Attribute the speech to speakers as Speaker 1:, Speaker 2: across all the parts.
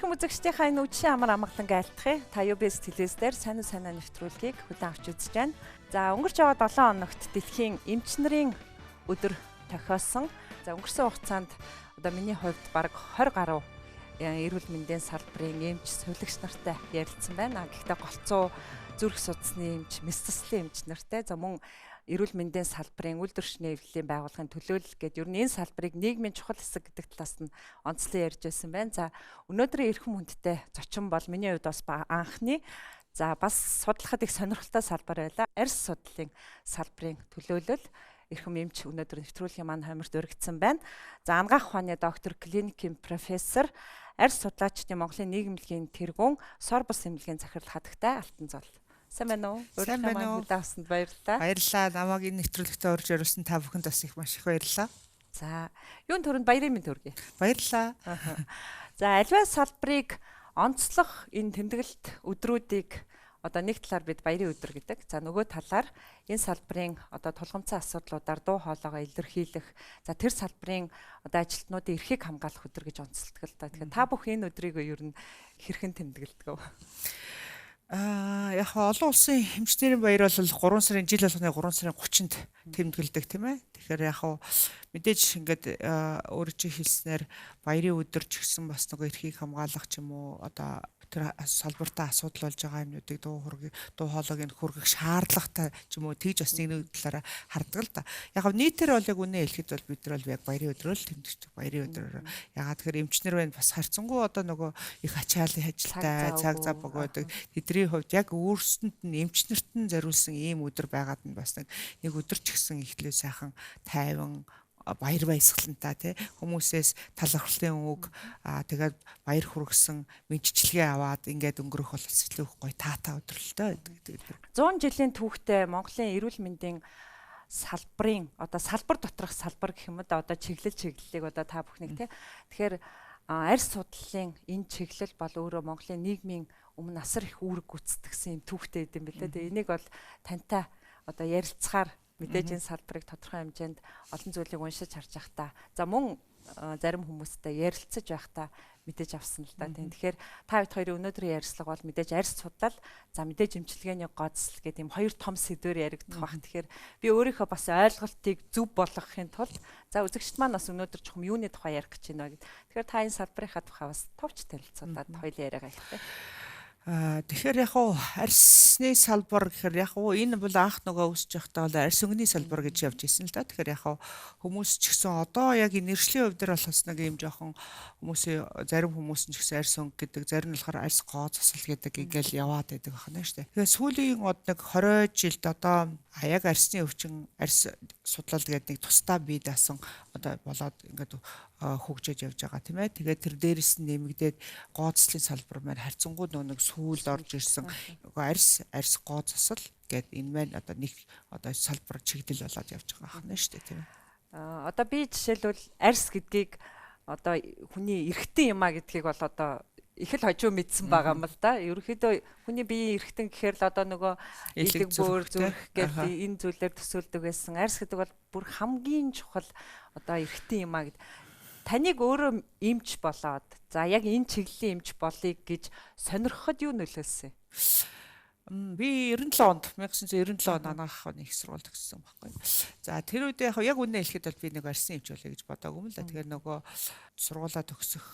Speaker 1: Эрхэм үзэгчдийнхээ энэ үдшийн амар амгалан айлтгая. Та UBS телевизээр сайн нэвтрүүлгийг хүлээн авч үзэж байна. За өнгөрч байгаа 7 хоногт дэлхийн эмч нарын өдөр тохиосон. За өнгөрсөн хугацаанд одоо миний хувьд бараг 20 гаруй эрүүл мэндийн салбарын эмч, сувилагч нартай ярилцсан байна. Гэхдээ голцоо зүрх судасны эмч, мэс цэцлийн эмч нартай за мөн эрүүл мэндийн салбарын үйлдвэрчний эвлэлийн байгууллагын төлөөлөл гэдэг ер нь энэ салбарыг нийгмийн чухал хэсэг гэдэг талаас нь онцлон ярьж байсан байна. За өнөөдрийн эрхэм хүндтэй зочин бол миний хувьд бас анхны за бас судлахад их сонирхолтой салбар байлаа. Арьс судлалын салбарын төлөөлөл эрхэм эмч өнөөдөр нэвтрүүлгийн маань хамарт өргөцсөн байна. За анагаах ухааны доктор, клиникийн профессор, арьс судлаачдын Монголын нийгэмлэгийн тэргүүн, Сорбус эмнэлгийн захирал хатагтай Алтан Зол. Сайн байна уу?
Speaker 2: Сайн байна уу?
Speaker 1: Авсанд баярлалаа.
Speaker 2: Баярлалаа. Намайг энэ нэвтрүүлэгтээ орж ирүүлсэн та бүхэнд бас их маш их баярлалаа.
Speaker 1: За, юуны төрөнд баярын мэнд хүргэе.
Speaker 2: Баярлалаа.
Speaker 1: За, альва салбарыг онцлох энэ тэмдэглэлт өдрүүдийг одоо нэг талаар бид баярын өдөр гэдэг. За, нөгөө талаар энэ салбарын одоо тулгымцсан асуудлуудаар дуу хоолойгоо илэрхийлэх. За, тэр салбарын одоо ажилтнуудын эрхийг хамгаалах өдөр гэж онцлогддог л та. Тэгэхээр та бүх энэ өдрийг ер нь хэрхэн тэмдэглэдэг вэ?
Speaker 2: Яг олон улсын эмчнэрийн баяр бол 3 сарын жил болгоны 3 сарын 30-нд тэмдэглэдэг тийм ээ. Тэгэхээр яг мэдээж ингээд өөрөө чи хэлснээр баярын өдөр ч гэсэн бас нөгөө эрхийг хамгаалах ч юм уу одоо тэр салбартаа асуудал болж байгаа юмнуудыг дуу хоолойг нь хүргэх шаардлагатай ч юм уу тэгж бас нэг талаараа хардаг л да. Яг нийтээр бол яг үнэ хэлэхэд бол бид нар бол яг баярын өдрөө л тэмдэглэдэг. Баярын өдрөөр ягаад тэгэхээр эмчнэр байна бас харьцангуй одоо нөгөө их ачааллын ажилтай цаг зав богодог тэдний хувьд яг өөрсдөнд нь эмчнэрт нь зориулсан ийм өдөр байгаад нь бас нэг өдөр ч гэсэн ихлээ сайхан тайван баяр баясгалантай тий хүмүүсээс талархлын үг тэгээд баяр хүргэсэн мэдчилгээ аваад ингээд өнгөрөх бол илүү гоё таатай өдрөлтэй гэдэг.
Speaker 1: 100 жилийн түүхтэй Монголын эрүүл мэндийн салбарын одоо салбар доторх салбар гэх юм да одоо чиглэлийг одоо та бүхнийг тий тэгэхээр арьс судлалын энэ чиглэл бол өөрөө Монголын нийгмийн өмнө асар их үүрэг гүйцэтгэсэн юм түүхтэй юм билээ. Тэгээ энийг бол тантай одоо ярилцахаар мэдээж энэ салбарыг тодорхой хэмжээнд олон зүйлийг уншиж харж байхдаа за мөн зарим хүмүүстэй ярилцаж байхдаа мэдээж авсан л да. Тэгэхээр та бид хоёрын өнөөдрийн ярилцлага бол мэдээж арьс судлал за мэдээж эмчилгээний гооцл гэдэг юм хоёр том сэдвээр яригдах баг. Тэгэхээр би өөрийнхөө бас ойлголтыг зөв болгохын тулд за үзэгчд маань бас өнөөдөр чухам юуны тухай ярих гэж байна гэдэг. Тэгэхээр та энэ салбарынхаа тухай бас товч танилцуулаад хоёулаа яриагаа ихтэй.
Speaker 2: Тэгэхээр яг арьсны салбар гэхээр яг энэ бол анх нөгөө өсөж явахдаа бол арьс өнгөний салбар гэж явж ирсэн л да. Тэгэхээр яг хүмүүс ч гэсэн одоо яг энэ нэршлийн хувьд бол бас нэг юм жоохон хүмүүсийн зарим хүмүүс нь ч гэсэн арьс өнгө гэдэг, зарим нь болохоор арьс гоо засал гэдэг ингээл яваад байдаг байна шүү дээ. Тэгэхээр сүүлийн нэг 20 жилд одоо яг арьсны өвчин, арьс судлал гэдэг нэг тусдаа бий даасан одоо болоод ингээд хөгжиж явж байгаа тийм ээ. Тэгээд тэр дээрээс нь нэмэгдээд гооцлын салбар маань харьцангуй нэг сүүлд орж ирсэн арьс гоо засал гэдэг энэ маань одоо нэг одоо салбар чиглэл болоод явж байгаа байна шүү дээ тийм ээ.
Speaker 1: Одоо би жишээлбэл арьс гэдгийг одоо хүний эрхтэн юмаа гэдгийг бол одоо их л хожуу мэдсэн байгаа юм л да. Ерөнхийдөө хүний биеийн эрхтэн гэхээр л одоо нөгөө элэг бөөр зүрх гэдэг энэ зүйлээр төсөөлдөг байсан. Арьс гэдэг бол бүр хамгийн чухал одоо эрхтэн юмаа гэд. Таныг өөрөө эмч болоод за яг энэ чиглэлийн эмч болъё гэж сонирхоход юу нөлөөлсөн?
Speaker 2: Би 97 онд 1997 онд анагаах ухааны их сургууль төгссөн байхгүй. За тэр үед яг үнэ хэлэхэд бол би нэг арьсны эмч болъё гэж бодоагүй юм л да. Тэгэхээр нөгөө сургуулаа төгсөх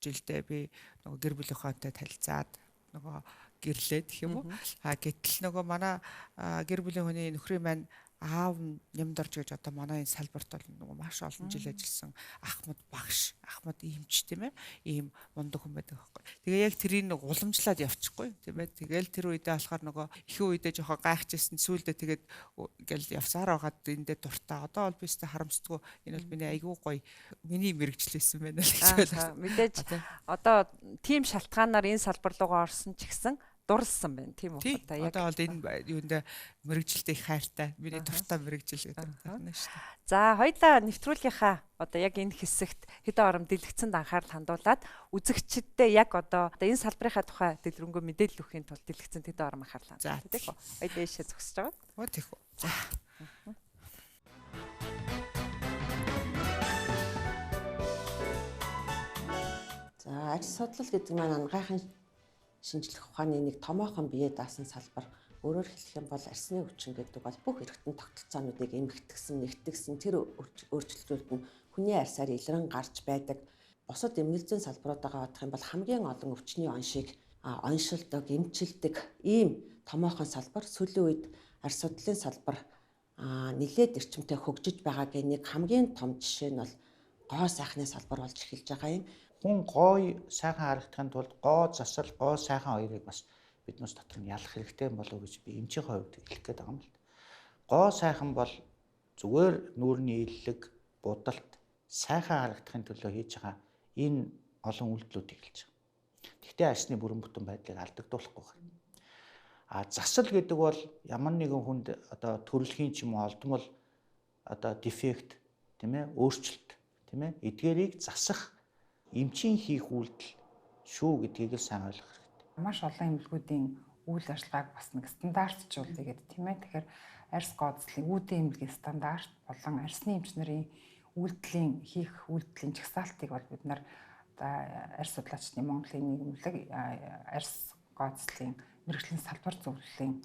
Speaker 2: жилдээ би нөгөө гэр бүлийн ухаантай танилцаад нөгөө гэрлээд гэх юм уу. Гэтэл нөгөө манай гэр бүлийн хүний нөхрийн маань аав нямд орж гэж одоо манай энэ салбарт бол нөгөө маш олон жил ажилласан Ахмад багш, Ахмад эмч тийм ээ. Ийм мундаг хүн байдаг байхгүй. Тэгээ яг тэрийг нэг уламжлаад явчихгүй тийм ээ. Тэгээл тэр үедээ болохоор нөгөө ихэнх үедээ жоохон гайхажсэн сүүлдээ тэгээд ингээл явсаар байгаад эндээ дуртай. Одоо бол би өстэй харамсдаггүй. Энэ бол миний айгүй гоё миний мэрэгчлээсэн байна л гэж байлаа.
Speaker 1: Мэдээж одоо тийм шалтгаанаар энэ салбар руугаа орсон ч гэсэн дурлсан байна тийм үү
Speaker 2: одоо яг одоо бол энэ юунд мэрэгжилтэй их хайртай миний дуртай мэрэгжил гэдэг байна шүү дээ.
Speaker 1: За хоёулаа нэвтрүүлгийнхаа одоо яг энэ хэсэгт хэдэн ором дэлгэцэнд анхаарал хандуулад үзэгчдэд яг одоо энэ салбарынхаа тухай дэлгэрэнгүй мэдээлэл өгөхийн тулд дэлгэцэнд хэдэн ором анхаарал хандуулдаг тийм үү? Хоёул дэшээ зогсож байгаа.
Speaker 2: Оо тийм үү. За.
Speaker 1: За
Speaker 3: Арьс судлал гэдэг маань анагаахын шинжлэх ухааны нэг томоохон бие даасан салбар. Өөрөөр хэлэх юм бол арьсны өвчин гэдэг бол бүх эргэтэн тогтолцоонуудыг эмгэгтгсэн, нэгтгэсэн тэр өөрчлөлтүүд нь хүний арьсаар илрэн гарч байдаг. Бусад эмнэлэг зүйн салбаруудаагаа бодох юм бол хамгийн олон өвчний оншийг оншилдог, эмчилдэг ийм томоохон салбар. Сүүлийн үед арьс судлалын салбар нэлээд эрчимтэй хөгжиж байгаагийн нэг хамгийн том жишээ нь бол гоо сайхны салбар болж эхэлж байгаа юм.
Speaker 4: Хүн гой сайхан харагдахын тулд гоо засал, гоо сайхан хоёрыг бас биднээс дотор нь ялах хэрэгтэй болов гэж би эмчийн хувьд хэлэх гээд байгаа юм л. Гоо сайхан бол зүгээр нүүрний иллэг, будалт, сайхан харагдахын төлөө хийж байгаа энэ олон үйлдэлүүдийг хэлж байгаа. Гэхдээ арьсны бүрэн бүтэн байдлыг алдагдуулахгүй байна. Засал гэдэг бол ямар нэгэн хүнд одоо төрөлхийн ч юм уу олдмол одоо дефект тийм ээ өөрчлөлт тийм ээ эдгээрийг засах эмчийн хийх үйлдэл шүү гэдгийг л сайн ойлгох хэрэгтэй.
Speaker 5: Маш олон эмнэлгүүдийн үйл ажиллагааг бас нэг стандартжуулъя гэдэг тийм ээ. Тэгэхээр арьс гооцлын үүдэн эмнэлгийн стандарт болон арьсны эмч нарын хийх үйлдэлийн жагсаалтыг бол бид нар арьс судлаачны Монголын нийгэмлэг арьс гооцлын мэргэжлийн салбар зөвлөлийн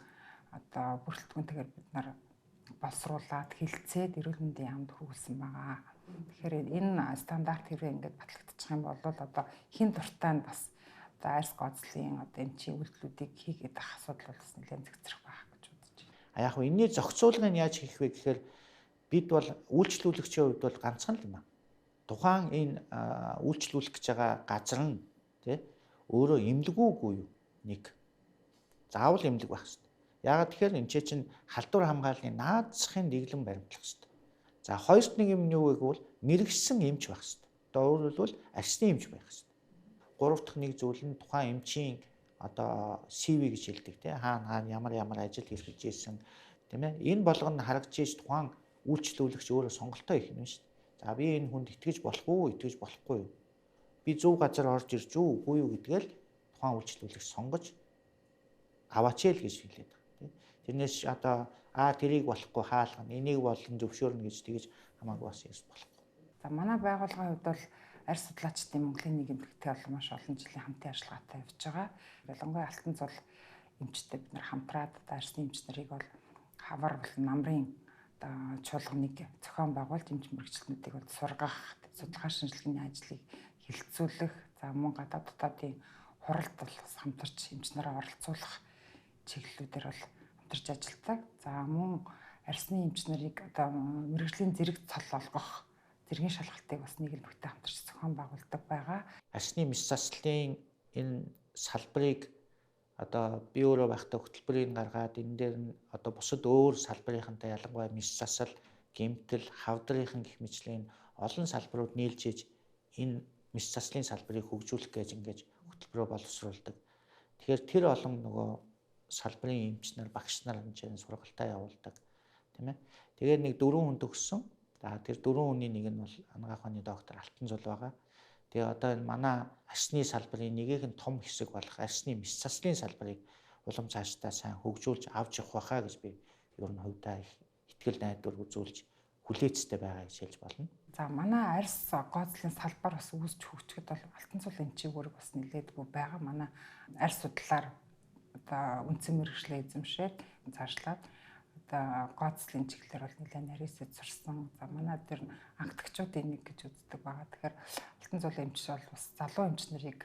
Speaker 5: одоо бүрэлдэхүүнтэйгээр бид нар боловсруулад хилцээд эрүүл мэндийн яамд хүргэсэн байгаа. Тэгэхээр энэ стандарт хэрэг ингээд батлагдчих юм бол одоо хин дуртай нь бас одоо арьс гооцлын одоо эмчийн үйлдэлүүдийг хийгээд авах асуудал бол нэлээд зэгцрэх байх гэж бодож байна.
Speaker 4: Яг нь энэний зохицуулгыг яаж хийх вэ гэхээр бид бол үйлчлүүлэгчийн хувьд бол ганцхан л юм аа. Тухайн энэ үйлчлүүлэх гэж байгаа газар нь тий өөрөө эмнэлгүйгүй юу нэг заавал эмнэлэг байх хэрэгтэй. Яагаад тэгэхээр энэ чинь халдвар хамгааллын наад засгийн дэглэм баримтлах хэрэгтэй. За хоёрт нэг юм юу вэ гэвэл мэрэгсэн эмч байх хэрэгтэй. Одоо өөрөөр хэлбэл арьсны эмч байх хэрэгтэй. Гурав дахь нэг зүйл нь тухайн эмчийн одоо CV гэж хэлдэг тий хаана ямар ажил хэрэгжиж ийсэн тийм ээ энэ болгоно харагдж ийж тухайн үйлчлүүлэгч өөрөө сонголтоо хийх юм шүү дээ. За би энэ хүнд итгэж болох уу, итгэж болохгүй юу? Би зөв газар орж ирж үү, үгүй юу гэдгээл тухайн үйлчлүүлэгч сонгож аваач л гэж хэлээд байна. Тэрнээс одоо тэрийг болохгүй хаалгана, энийг болон зөвшөөрнө гэж тэгэж хамаагүй бас ярьж болохгүй.
Speaker 5: За манай байгууллагын хувьд бол арьс судлаачдын Монголын нийгэмлэгтэй бол маш олон жилийн хамтын ажиллагаатай явж байгаа. Ялангуяа алтан цол эмчтэй бид нар хамтраад арьсны эмч нарыг бол хавар болон намрын чуулганыг зохион байгуулж эмч мэргэжилтнүүдийг бол сургах, судалгаа шинжилгээний ажлыг хилцүүлэх, за мөн гадаад дотоодын хуралд бол хамтарч эмч нараа оролцуулах чиглэлүүдээр бол хамтарч ажилладаг. За мөн арьсны эмч нарыг одоо мэргэжлийн зэрэг цол олгох зэргийн шалгалтыг бас нийгэмлэгтэй хамтарч зохион байгуулдаг байгаа.
Speaker 4: Арьсны мэс заслын энэ салбарыг одоо би өөрөө байхдаа хөтөлбөрийг гаргаад энэ дээр нь одоо бусад өөр салбарынхантай ялангуяа мэс засал, гэмтэл, хавдрынхан гэх мэтлийн олон салбарууд нийлж иж энэ мэс заслын салбарыг хөгжүүлэх гэж ингэж хөтөлбөрөө боловсруулдаг. Тэгэхээр тэр олон нөгөө салбарын эмч нар, багш нар энэ сургалтаа явуулдаг, тийм ээ. Тэгээд нэг 4 хүн төгссөн. За тэр 4 хүний нэг нь бол анагаах ухааны доктор Алтан Зул байгаа. Тэгээ одоо энэ манай арьсны салбарын нэгийг нь том хэсэг болох арьсны мэс заслын салбарыг улам цаашдаа сайн хөгжүүлж авч явах байхаа гэж би ер нь хувьдаа их итгэл найдвар үзүүлж хүлээцтэй байгаа гэж хэлж болно.
Speaker 5: За манай арьс гооцлын салбар бас үүсч хөгжихэд бол Алтан Цул эмчийн үүрэг бас нэлээдгүй байгаа. Манай арьс судлаар одоо үндсэн мэргэжлээ эзэмшээд цаашлаад одоо гооцлын чиглэлээр бол нэлээд нарийсэд сурсан. За манай дээр ангидагчдын нэг гэж үздэг байгаа. Тэгэхээр Алтан Цул эмч бол бас залуу эмч нарыг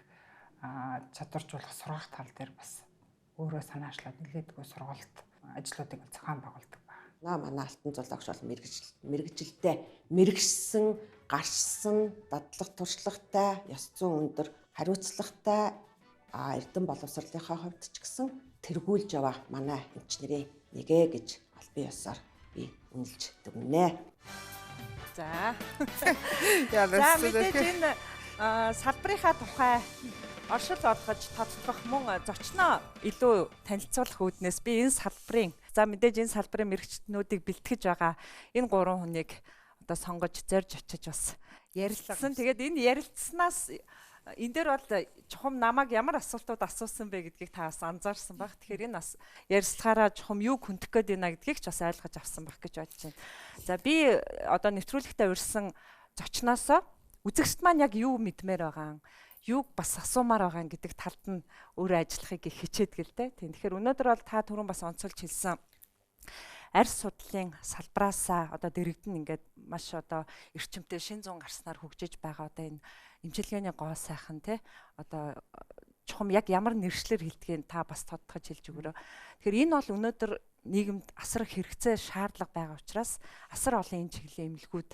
Speaker 5: чадваржуулах сургах тал дээр бас өөрөө санаачлаад нэлээдгүй сургалт ажлуудыг зохион байгуулдаг байна.
Speaker 3: Манай Алтан Цул огш бол мэргэжилтэй мэрэгсэн, гарчсан, дадлах туршлагатай, ёс зүйн өндөр, хариуцлагатай эрдэм боловсролынхаа хувьд ч гэсэн тэргүүлж яваа манай эмчнэрийн нэгэ гэж албан ёсоор би үнэлж дүгнэ.
Speaker 1: За. За мэдээж энэ салбарынхаа тухай оршил олгож тодтогох мөн зочноо илүү танилцуулах үүднээс би энэ салбарын мэдээж энэ салбарын мэрэгчнүүдийг бэлтгэж байгаа энэ 3 хүнийг одоо сонгож зорж очиж бас ярилцсан. Тэгээд энэ ярилцсанаас энэ дээр бол чухам намайг ямар асуултууд асуусан бэ гэдгийг та бас анзаарсан баг. Тэгэхээр энэ бас ярилцлагаараа чухам юу хүндэх гээд байна гэдгийг ч бас ойлгож авсан баг гэж бодож байна. За би одоо нэвтрүүлэгтээ урьсан зочноосоо үзэгчд маань яг юу мэдмээр байгаа, юуг бас асуумаар байгаа гэдэг талд нь өөрөө ажиллахыг их хичээдэг л дээ. Тийм. Тэгэхээр өнөөдөр бол та түрүүн бас онцолж хэлсэн арьс судлалын салбраасаа одоо дэрэгдэн ингээд маш одоо эрчимтэй шин зүүн гарснаар хөгжиж байгаа одоо энэ эмчилгээний гоо сайхан тий одоо чухам яг ямар нэршлэр хэлдгийг та бас тодтогч хэлж өгөрөө. Тэгэхээр энэ бол өнөөдөр нийгэмд асар их хэрэгцээ шаардлага байгаа учраас асар олон энэ чиглэлийн эмнэлгүүд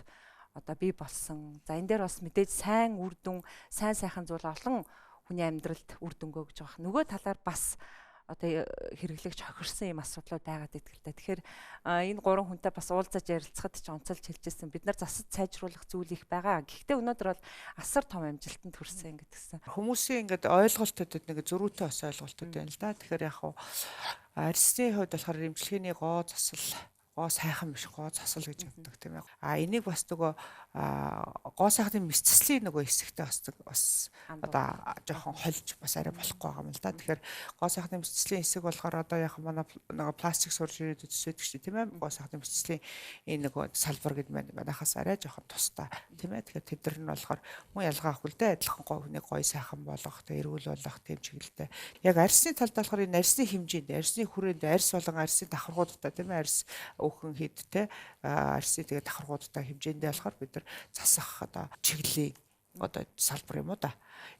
Speaker 1: одоо бий болсон. За энэ дээр бас мэдээж сайн үр дүн, сайн сайхан зүйл олон хүний амьдралд үр дүнгөө гэж байгаа. Нөгөө талаар бас одоо хэрэглэгч хохирсон юм асуудлууд байгаад идэх л дээ. Тэгэхээр энэ гурван хүнтэй бас уулзаж ярилцахад ч онцолж хэлжсэн. Бид нар засаж сайжруулах зүйл их байгаа. Гэхдээ өнөөдөр бол асар том амжилтанд хүрсэн гэдгсэн.
Speaker 2: Хүмүүсийн ингээд ойлголтуудад нэг зөрүүтэй бас ойлголтууд байна л да. Тэгэхээр яг хуу арьсны хувьд болохоор эмчилгээний гоо засал гоо сайхан биш гоо засал гэж явдаг тийм ээ. Энийг бас нөгөө гоо сайхны мэсцлийн нөгөө хэсэгтэй бас одоо жоохон хольж бас арай болохгүй байгаа юм л да. Тэгэхээр гоо сайхны мэсцлийн хэсэг болохоор одоо яг манай нөгөө пластик суржирээд төсөөдөг шүү тийм ээ. Гоо сайхны мэсцлийн энэ нөгөө салбар гэдэг манайхаас арай жоохон тустай тийм ээ. Тэгэхээр тэд нар нь болохоор муу ялгаа ахгүй л дээ. Адилхан гоо хүнийг гоё сайхан болгох, эрүүл болгох тийм чиглэлтэй. Яг арьсны талд болохоор энэ арьсны хэмжээнд, арьсны хүрээнд арьс болон арьсны давхаргуудтай тийм ээ. Арьс өөхөн хідтэй арьсны тэгээ давхаргуудтай хэмжээндээ болохоор бид нар засах одоо чиглэлийн одоо салбар юм уу да.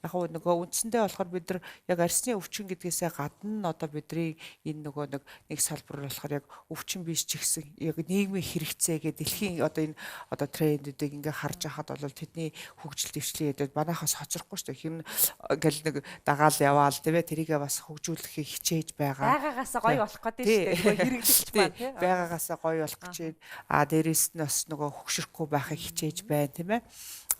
Speaker 2: Яг нөгөө үндсэндээ болохоор бид нар яг арьсны өвчин гэдгээсээ гадна одоо бидний энэ нөгөө нэг салбар болохоор яг өвчин биш ч гэсэн яг нийгмийн хэрэгцээ гэдэг дэлхийн одоо энэ одоо трендүүдийг ингээ харж байхад бол тэдний хөгжил дэвшлээ гэдэг манайхаас хоцрохгүй шүү дээ. Хин ингээл нэг дагаал яваал тийм ээ тэрийгээ бас хөгжүүлэхийг хичээж байгаа.
Speaker 1: Байгаагаасаа гоё болох гэдэг шүү дээ. Нөгөө хэрэглэгч маань тийм.
Speaker 2: Байгаагаасаа гоё болох гэж байна. Дээрээс нь бас нөгөө хөгшөрөхгүй байхыг хичээж байна тийм ээ.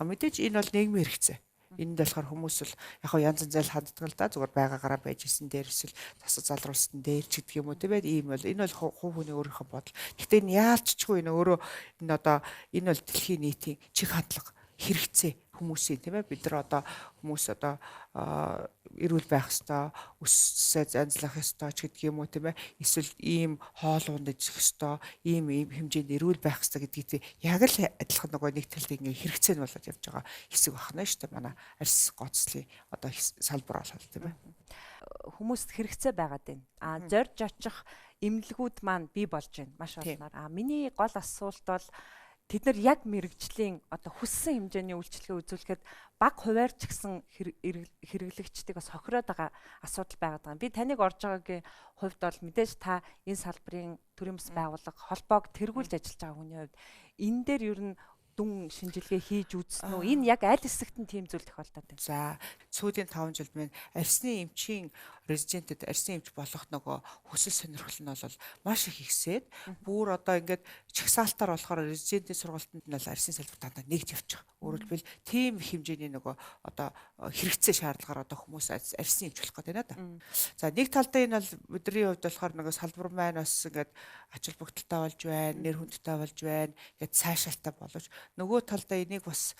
Speaker 2: Мэдээж энэ бол нийгмийн хэрэгцээ. Энд болохоор хүмүүс л яг янз янзаар ханддаг л да зүгээр байгаагаараа байж исэн дээрс л засаг залруулсан дээр ч гэдэг юм уу тийм ээ ийм бол энэ бол хувь хүний өөрийнхөө бодол. Гэхдээ энэ яалччгүй энэ өөрөө энэ одоо энэ бол дэлхийн нийтийн чиг хандлага хэрэгцээ хүмүүсийн тийм ээ бид нар одоо хүмүүс одоо эрүүл байх ёстой, өссөө занзлах ёстой ч гэдэг юм уу тийм ээ эсвэл ийм хоол ундаж ёстой, ийм хэмжээнд эрүүл байх ёстой гэдгийг яг л адилхан нөгөө нэг талд ингээ хэрэгцээ нь болоод явж байгаа хэсэг байна шүү дээ манай арьс гоцлын одоо салбар болол тийм ээ
Speaker 1: хүмүүст хэрэгцээ байгаад байна. Зорж очих эмнэлгүүд маань бий болж байна маш олноор. Миний гол асуулт бол тэд нар яг мэрэгжлийн одоо хүссэн хэмжээний үйлчлэгээ үзүүлэхэд баг хуваарь ч гэсэн хэрэглэгчдийг бас хохироод байгаа асуудал байгаад байгаа. Би таныг орж байгаагийн хувьд бол мэдээж та энэ салбарын төрийн бас байгууллага холбоог тэргүүлж ажиллаж байгаа хүний хувьд энэ дээр ер нь дүн шинжилгээ хийж үзсэн үү? Энэ яг аль хэсэгт нь тийм зүйл тохиолдоод байна?
Speaker 2: За, сүүлийн 5 жилд минь арьсны эмчийн резидентэд арьсны эмч болох нөгөө хүсэл сонирхол нь бол маш их ихсээд бүр одоо ингээд чагсаалтаар болохоор резидентийн сургалтанд нь бол арьсны салбар дандаа нэгж явж байгаа. Өөрөөр хэлбэл тийм хэмжээний нөгөө одоо хэрэгцээ шаардлагаар одоо хүмүүс арьсны эмч болох гэдэг байна да. За, нэг талдаа энэ бол бидний хувьд болохоор нөгөө салбар маань бас ингээд ач холбогдолтой болж байна, нэр хүндтэй болж байна, ингээд цаашаалтай боловч нөгөө талдаа энийг бас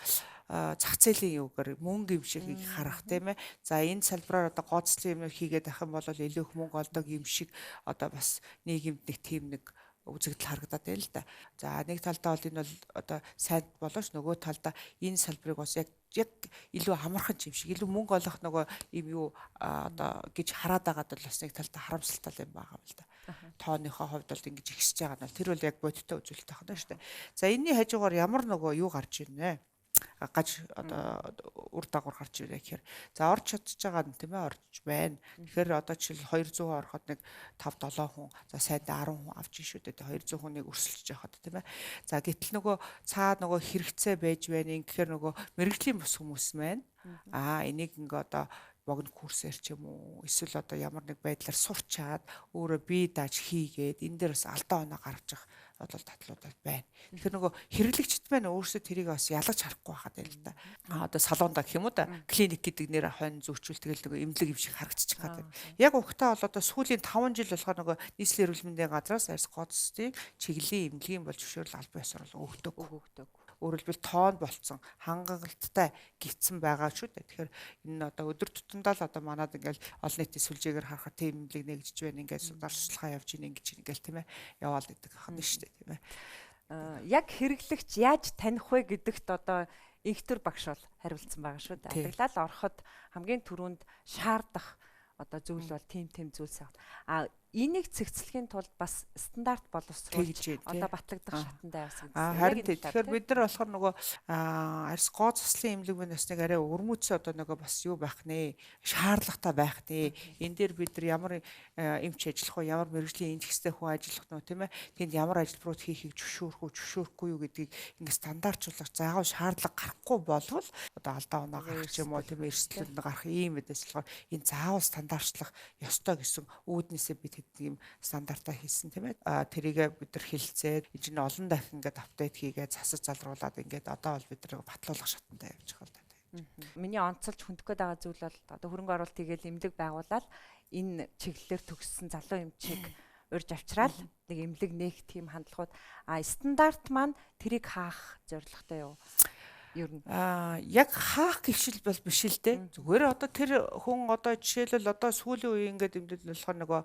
Speaker 2: зах зээлийн юугаар мөнгө юм шиг харах тийм ээ. За энэ салбараар одоо гоцлын юм хийгээд ах юм бол илүү их мөнгө олдог юм шиг одоо бас нийгэмд нэг тийм нэг үзэгдэл харагдаад байна л да. За нэг талдаа бол энэ бол одоо сайн болооч нөгөө талдаа энэ салбарыг бас яг илүү амархан юм шиг илүү мөнгө олох нөгөө юм юу одоо гэж хараад байгаад бол бас нэг талдаа харамсалтай юм байгаа юм л да. Тооныхоо хувьд бол ингэж ихсэж байгаа нь бол тэр бол яг бодиттой үзүүлэлт байна шүү дээ. За энэний хажуугаар ямар нөгөө юу гарч ирнэ? Гаж одоо үр дагавар гарч ирээ гэхээр за орж чадж байгаа нь тийм ээ орж байна. Тэгэхээр одоо жишээл 200 ороход нэг 5-7 хүн за сайдаа 10 хүн авч ийн шүү дээ. 200 хүнийг өрсөлдөж яхад тийм ээ. За гэтэл нөгөө цаа нөгөө хэрэгцээ байж байна. Ингэхээр нөгөө мэрэгжлийн бус хүмүүс маань энийг ингээ одоо богино курсээр ч юм уу эсвэл одоо ямар нэг байдлаар сурчаад өөрөө бие дааж хийгээд энэ дээр бас алдаа оноо гаргаж явах бол татлуудад байна. Тэгэхээр нөгөө хэрэглэгчд маань өөрсдөө тэрийг бас ялгаж харахгүй байхад байл л да. Одоо салонда гэх юм уу да клиник гэдэг нэр хойно зүүчүүл тэгэл нөгөө эмнэлэг юм шиг харагдчих гад. Яг ухтаа бол одоо сүүлийн 5 жил болохоор нөгөө нийслэлийн эрүүл мэндийн газраас арьс гоцсдын чиглэлийн эмнэлгийн болж зөвшөөрөл аль байсаар бол өгдөг. Өөрөлдвөл тоон болцсон хангалттай гиссэн байгаа шүү дээ. Тэгэхээр энэ одоо өдөр тутамдаа л одоо манад ингээл олон нийтийн сүлжээгээр харахад тийм эмнэлэг нэгжиж байна. Ингээд судалгаа явж ийн ингэж ингээл тийм ээ яваал гэдэг ахна шүү дээ тийм ээ.
Speaker 1: Яг хэрэглэгч яаж таних вэ гэдэгт одоо инхтэр багш бол хариулсан байгаа шүү дээ.
Speaker 2: Тий.
Speaker 1: Адаглал ороход хамгийн түрүүнд шаардах одоо зүйл бол тийм зүйлс аа. Энийг цэгцлэхийн тулд бас стандарт боловсруулж одоо батлагдах шатанд авсан гэсэн.
Speaker 2: Харин тэгэхээр бид нар болохоор нөгөө арьс гоо цослын эмнэлэг байна бас нэг арай өрмөцсөн одоо нөгөө бас юу байх нэ, шаардлагатай байх нэ. Энэ дээр бид нар ямар эмч ажиллах уу, ямар мэрэгжлийн инженертэй хүн ажиллах нь тийм ээ. Тэнд ямар ажилбарууд хийхийг зөвшөөрөхгүй юу гэдгийг ингэ стандартжуулах заагаад шаардлага гарахгүй болвол одоо алдаа оноо гарах юм уу тийм ээ, эрсдлүүд гарах ийм мэдээс болохоор энэ заавал стандартчлах ёстой гэсэн үүднээсээ бид ийм стандартаа хийсэн тийм ээ. Тэрийг бид нар хэлцээд энэ чинь олон дахин ингээд апдейт хийгээд засаж залруулад ингээд одоо бол бид нар батлуулах шатанд явж байгаа л да.
Speaker 1: Миний онцолж хүндэх гээд байгаа зүйл бол одоо хөрөнгө оруулалт хийгээл эмнэлэг байгуулаад энэ чиглэлээр төгссөн залуу эмчийг урьж авчраад нэг эмнэлэг нээх тийм хандлагууд стандарт маань тэрийг хаах зорилготой юу? Ер нь
Speaker 2: яг хаах гişил бол биш л дээ. Зүгээр одоо тэр хүн одоо жишээлбэл одоо сүүлийн үеийн ингээд эмнэлэл болохоор нөгөө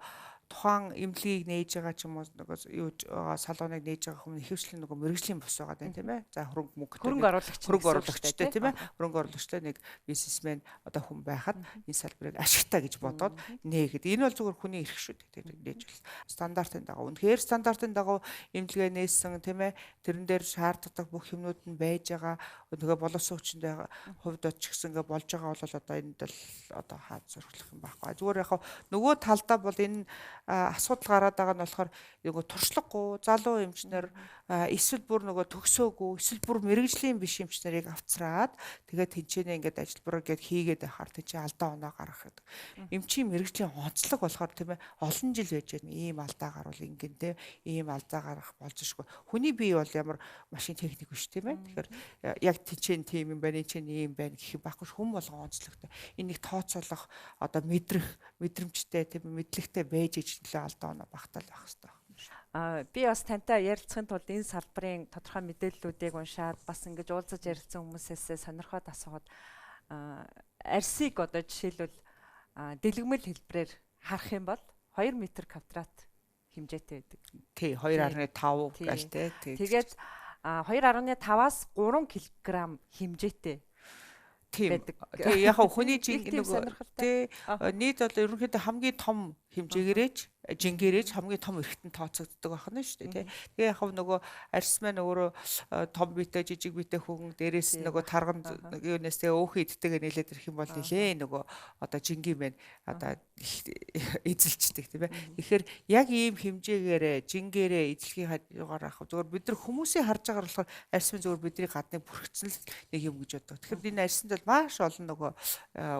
Speaker 2: тухайн эмнэлгийг нээж байгаа ч юм уу нөгөө юу салоныг нээж байгаа хүмүүс ихэвчлэн нөгөө мэрэгжлийн бос байгаа даа тийм ээ. За хөрөнгө оруулагчтай тийм ээ. Хөрөнгө оруулагчтай нэг бизнесмен одоо хүн байхад энэ салбарыг ашигтай гэж бодоод нээгээд энэ бол зүгээр хүний эрх шүү дээ. Тэр нээж бол стандартын дагуу. Үнэхээр стандартын дагуу эмнэлгээ нээсэн тийм ээ. Тэрэн дээр шаарддаг бүх юмнууд нь байж байгаа. Тэгээ боловсон хүчиндээ хувьд ч гэсэн ингээ болж байгаа бол одоо энд л одоо хаад зөрчлөх юм байхгүй. Зүгээр яг нөгөө талдаа бол энэ асуудал гараад байгаа нь болохоор нөгөө туршлагагүй залуу эмчнэр эсвэл бүр нөгөө төгсөөгүй эсвэл бүр мэрэгжлийн биш эмчнэрийг авцраад тэгээд тэнцэнэ ингээд ажилбар гээд хийгээд байхаар тийч алдаа оноо гаргах гэдэг. Эмчийн мэрэгжлийн онцлог болохоор тийм ээ олон жил байж байна. Ийм алдаа гарвал ингэн тийм ийм алдаа гарах болжшгүй. Хүний бие бол ямар машин техник биш тийм ээ. Тэгэхээр яг тэнцэн тийм юм байна, чинь ийм байна гэх юм байхгүй. Хүн болгон онцлогтой. Энийг тооцоолох одоо мэдрэмжтэй тийм мэдлэгтэй байж ижлээ алдаа оноо багтаал байх хэрэгтэй.
Speaker 1: Би бас тантай ярилцахын тулд энэ салбарын тодорхой мэдээллүүдийг уншаад бас ингэж уулзаж ярилцсан хүмүүсээс сонирхоод асууад арьсыг одоо жишээлбэл дэлгэмэл хэлбэрээр харах юм бол 2 м квадрат хэмжээтэй байдаг.
Speaker 2: Тий 2.5 гал тий.
Speaker 1: Тэгээд 2.5-аас 3 кг хэмжээтэй.
Speaker 2: Тийм. Тэгээ яг хүний нөгөө тий нийт бол ерөнхийдөө хамгийн том хэмжээгээрээч жингээрэж хамгийн том эргэтэн тооцогддог байна шүү дээ тий. Тэгээ яг нөгөө арьс маань өөрөө том битэй жижиг битэй хүн дээрээс нөгөө тарганд юунаас тэгээ өөхөн идтэйгээ нэлээд ирэх юм бол нилээ нөгөө одоо жингийн байна одоо эзэлцдэг тийм ээ. Тэгэхээр яг ийм хэмжээгээрээ жингээрээ эзлэхийн хажуугаар авах зүгээр бид нар хүмүүсийн харж байгаа болохоор арьс маань зүгээр бидний гадныг бүрхцэн л нэг юм гэж боддог. Тэгэхээр энэ арьсанд бол маш олон нөгөө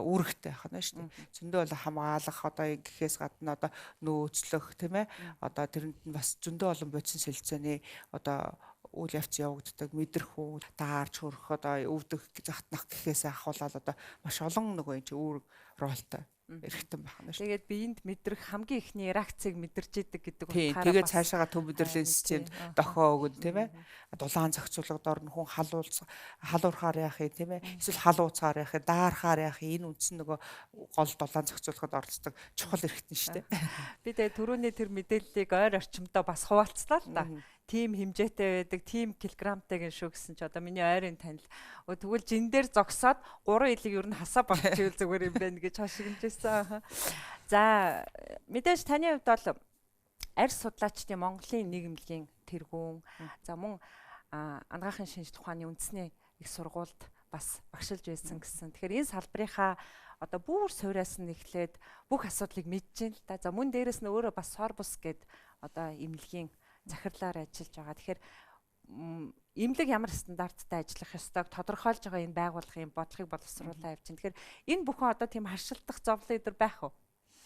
Speaker 2: үүрэгтэй байна шүү дээ. Зөндөө бол хамгаалах одоо ингэхээс гадна одоо нөөцлөх тийм ээ. Одоо тэрэнд нь бас зөндөө олон бодис солилцооны одоо үйл явц явагддаг мэдрэх үү даарч хөрөх одоо өвдөх захтнах гэхээс ахуулаад одоо маш олон нөгөө энэ үүрэг ролтой эргэтэн байна шүү.
Speaker 1: Тэгээд биеинд мэдрэх хамгийн ихний реакцийг мэдэрч идэг гэдэг
Speaker 2: утгаараа тэгээд цаашаага төв мэдрэлийн системд дохио өгнө тийм ээ. Дулаан зохицуулгадоор нь хүн халуурахаар яах юм тийм ээ. Эсвэл халууцаар яах юм, даарахаар яах юм. Энэ үндсэн нөгөө гол дулаан зохицуулгад оролцдог чухал эргэтэн шүү дээ.
Speaker 1: Би тэгээд түрүүний тэр мэдээллийг ойр орчимдоо бас хуваалцлаа л да. Тим хэмжээтэй байдаг, тим килограммтай гин шүү гэсэн чи одоо миний ойрын танил. Тэгвэл жин дээр зогсоод 3 илэг ер нь хасаа болчихвол зүгээр юм байна гэж хашигнажсэн. За мэдээж таны хувьд бол арьс судлаачдын Монголын нийгэмлэгийн тэргүүн за мөн анагаахын шинжилгээ ухааны үндэсний их сургуульд бас багшилж байсан гэсэн. Тэгэхээр энэ салбарынхаа одоо бүр суураас нь эхлээд бүх асуудлыг мэдж байна л да. За мөн дээрэс нь өөрөө бас Sorbus гээд одоо эмнэлгийн захирлаар ажиллаж байгаа. Тэгэхээр эмнэлэг ямар стандарттай ажиллах ёстойг тодорхойлж байгаа энэ байгууллагын бодлогыг боловсруулаад явж байна. Тэгэхээр энэ бүхэн одоо тийм харшилтах зовлон өдр байх уу?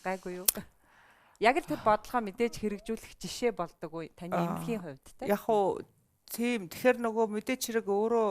Speaker 1: Гайгүй юу? Яг л тэр бодлогоо мэдээж хэрэгжүүлэх жишээ болдог уу таны эмнэлгийн хувьд те?
Speaker 2: Яг уу тийм. Тэгэхээр нөгөө мэдээч хэрэг өөрөө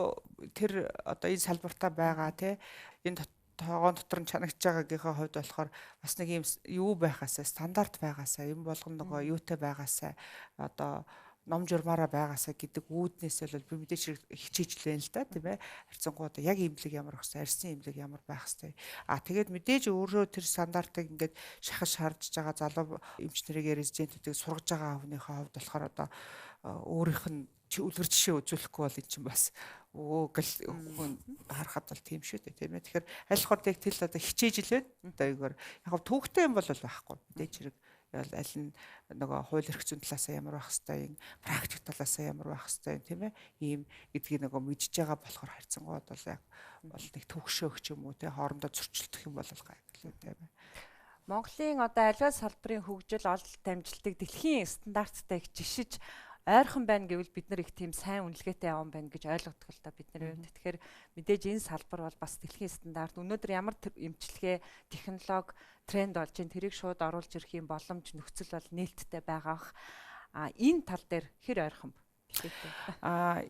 Speaker 2: тэр одоо энэ салбартаа байгаа те. Энэ тоогоон дотор нь чанагч байгаагийнхаа хувьд болохоор бас нэг юм юу байхаасаа стандарт байгаасаа юм болгоно нөгөө юутай байгаасаа одоо ном журмаараа байгаасаа гэдэг үүднээс бол би мэдээж хичээж лээ л да тийм ээ. Харьцангуй одоо яг имлэг ямар хэвээр арьсны имлэг ямар байх хэвээр. Тэгээд мэдээж өөрөө тэр стандартыг ингээд шахаж шаардж байгаа залуу эмчнэрийн резидентүүдийг сургаж байгаа хүнийхээ хувьд болохоор одоо өөрийнх нь үлгэр жишээ үзүүлэхгүй бол эн чинь бас гэл хүн харахад бол тийм шүү дээ тийм ээ. Тэгэхээр аль болох яг тэл одоо хичээж илээд одоо юугаар яг төвхтэй юм бол байхгүй. Мэдээж хэрэг аль нь нөгөө хууль эрх зүйн талаас ямар байх хэвээр, практик талаас ямар байх хэвээр тийм ээ. Ийм гэдгийг нөгөө мэдж байгаа болохоор харьцангуйд бол яг бол нэг төгшөөгч юм уу тийм хоорондоо зөрчилдөх юм бол гайхалтай тийм ээ.
Speaker 1: Монголын одоо аливаа салбарын хөгжил ололт амжилтыг дэлхийн стандарттай их жишиж ойрхон байна гэвэл бид нар их тийм сайн үнэлгээтэй явсан байна гэж ойлгодог л та бидний хувьд. Тэгэхээр мэдээж энэ салбар бол бас дэлхийн стандарт. Өнөөдөр ямар эмчилгээ, технологи тренд болж байна, тэрийг шууд оруулж ирэх юм боломж нөхцөл бол нээлттэй байгаа. Энэ тал дээр хэр ойрхон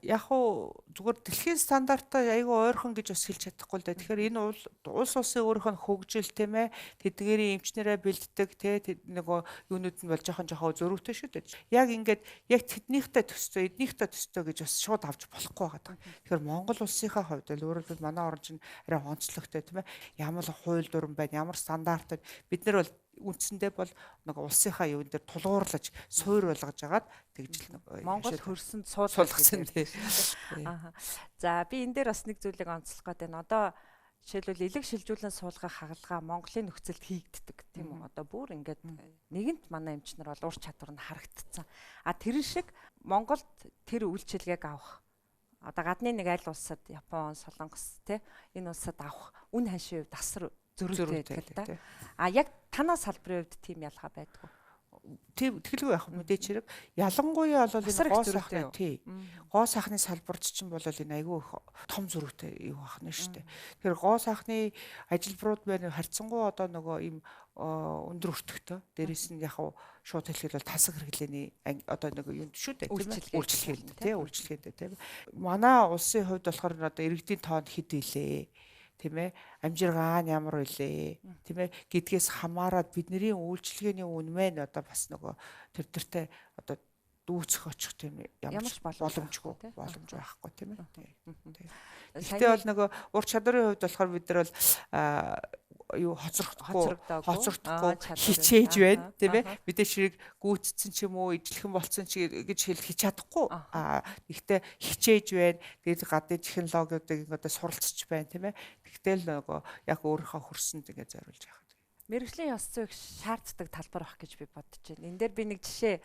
Speaker 2: яг уу зүгээр дэлхийн стандартаа айгүй ойрхон гэж бас хэлж чадахгүй л да. Тэгэхээр энэ улс улсын өөрийнх нь хөгжил тийм ээ тэдгээрийн эмчнэрээ бэлддэг тийм нөгөө юунууд нь бол жоохон зөрүүтэй шүү дээ. Яг ингээд яг тэднийхтэй төстэй, эднийхтэй төстэй гэж бас шууд авч болохгүй байгаа. Тэгэхээр Монгол улсынхаа хувьд л өөрөөр манай орн чинь арай онцлогтой тийм ээ. Ямар хууль дүрм байна, ямар стандарт байна. Бид нар бол үндсэндээ бол нэг улсынхаа юун дээр тулгуурлаж суур болгож агаад тэгж л нэг
Speaker 1: Монгол хөрсөнд
Speaker 2: суулгасан тийм.
Speaker 1: За би энэ дээр бас нэг зүйлийг онцлох гэдэг нь одоо жишээлбэл элэг шилжүүлэн суулгах хагалгаа Монголын нөхцөлд хийгддэг тийм үү. Одоо бүр ингээд нэгэнт манай эмчнэр бол ур чадвар нь харагдцсан. Тэр шиг Монголд тэр үйлчилгээг авах одоо гадны нэг аль улсад Япон, Солонгос тий энэ улсад авах үн ханшийн хувьд асар зөрүүтэй байдаг да. Яг танаа салбарын хувьд тийм ялгаа байдгүй.
Speaker 2: Тийм тэлгүй яг мэдээч хэрэг ялангуяа бол энэ гоо сайхны тий гоо сайхны салбарч чинь бол энэ айгүй том зөрүүтэй юу ахна шүү дээ. Тэгэхээр гоо сайхны ажилбарууд байна харьцангуй одоо нөгөө ийм өндөр өртөгтэй дээрээс нь яг шууд хэлэхэд бол тасаг хэрэглээний одоо нэг юм шүү дээ тийм үйлчлэгээтэй тийм манай улсын хувьд болохоор одоо иргэдийн тоон хэд илээ тийм ээ амжиргаан ямар үлээ тийм ээ гэдгээс хамаарат бидний үйлчлэгээний үн мэн одоо бас нөгөө тэртэй одоо дүүцэх очих тийм ямар боломжгүй байхгүй тийм ээ. Гэтэ бол нөгөө ур чадрын хувьд болохоор бид нар бол юу хоцрогдохгүй хичээж байна тийм ээ мэдээж хэрэг гүйцсэн ч юм уу ижлэхэн болцсон ч гэж хэлж чадахгүй гэхдээ хичээж байна тэгээд гадны технологиудыг одоо суралцж байна тийм ээ тэгтэл нөгөө яг өөрийнхөө хөрсөнд ингэ зориулж яах вэ
Speaker 1: мэргэжлийн ёс зүйг шаарддаг талбар байх гэж би бодож байна. Энэ дээр би нэг жишээ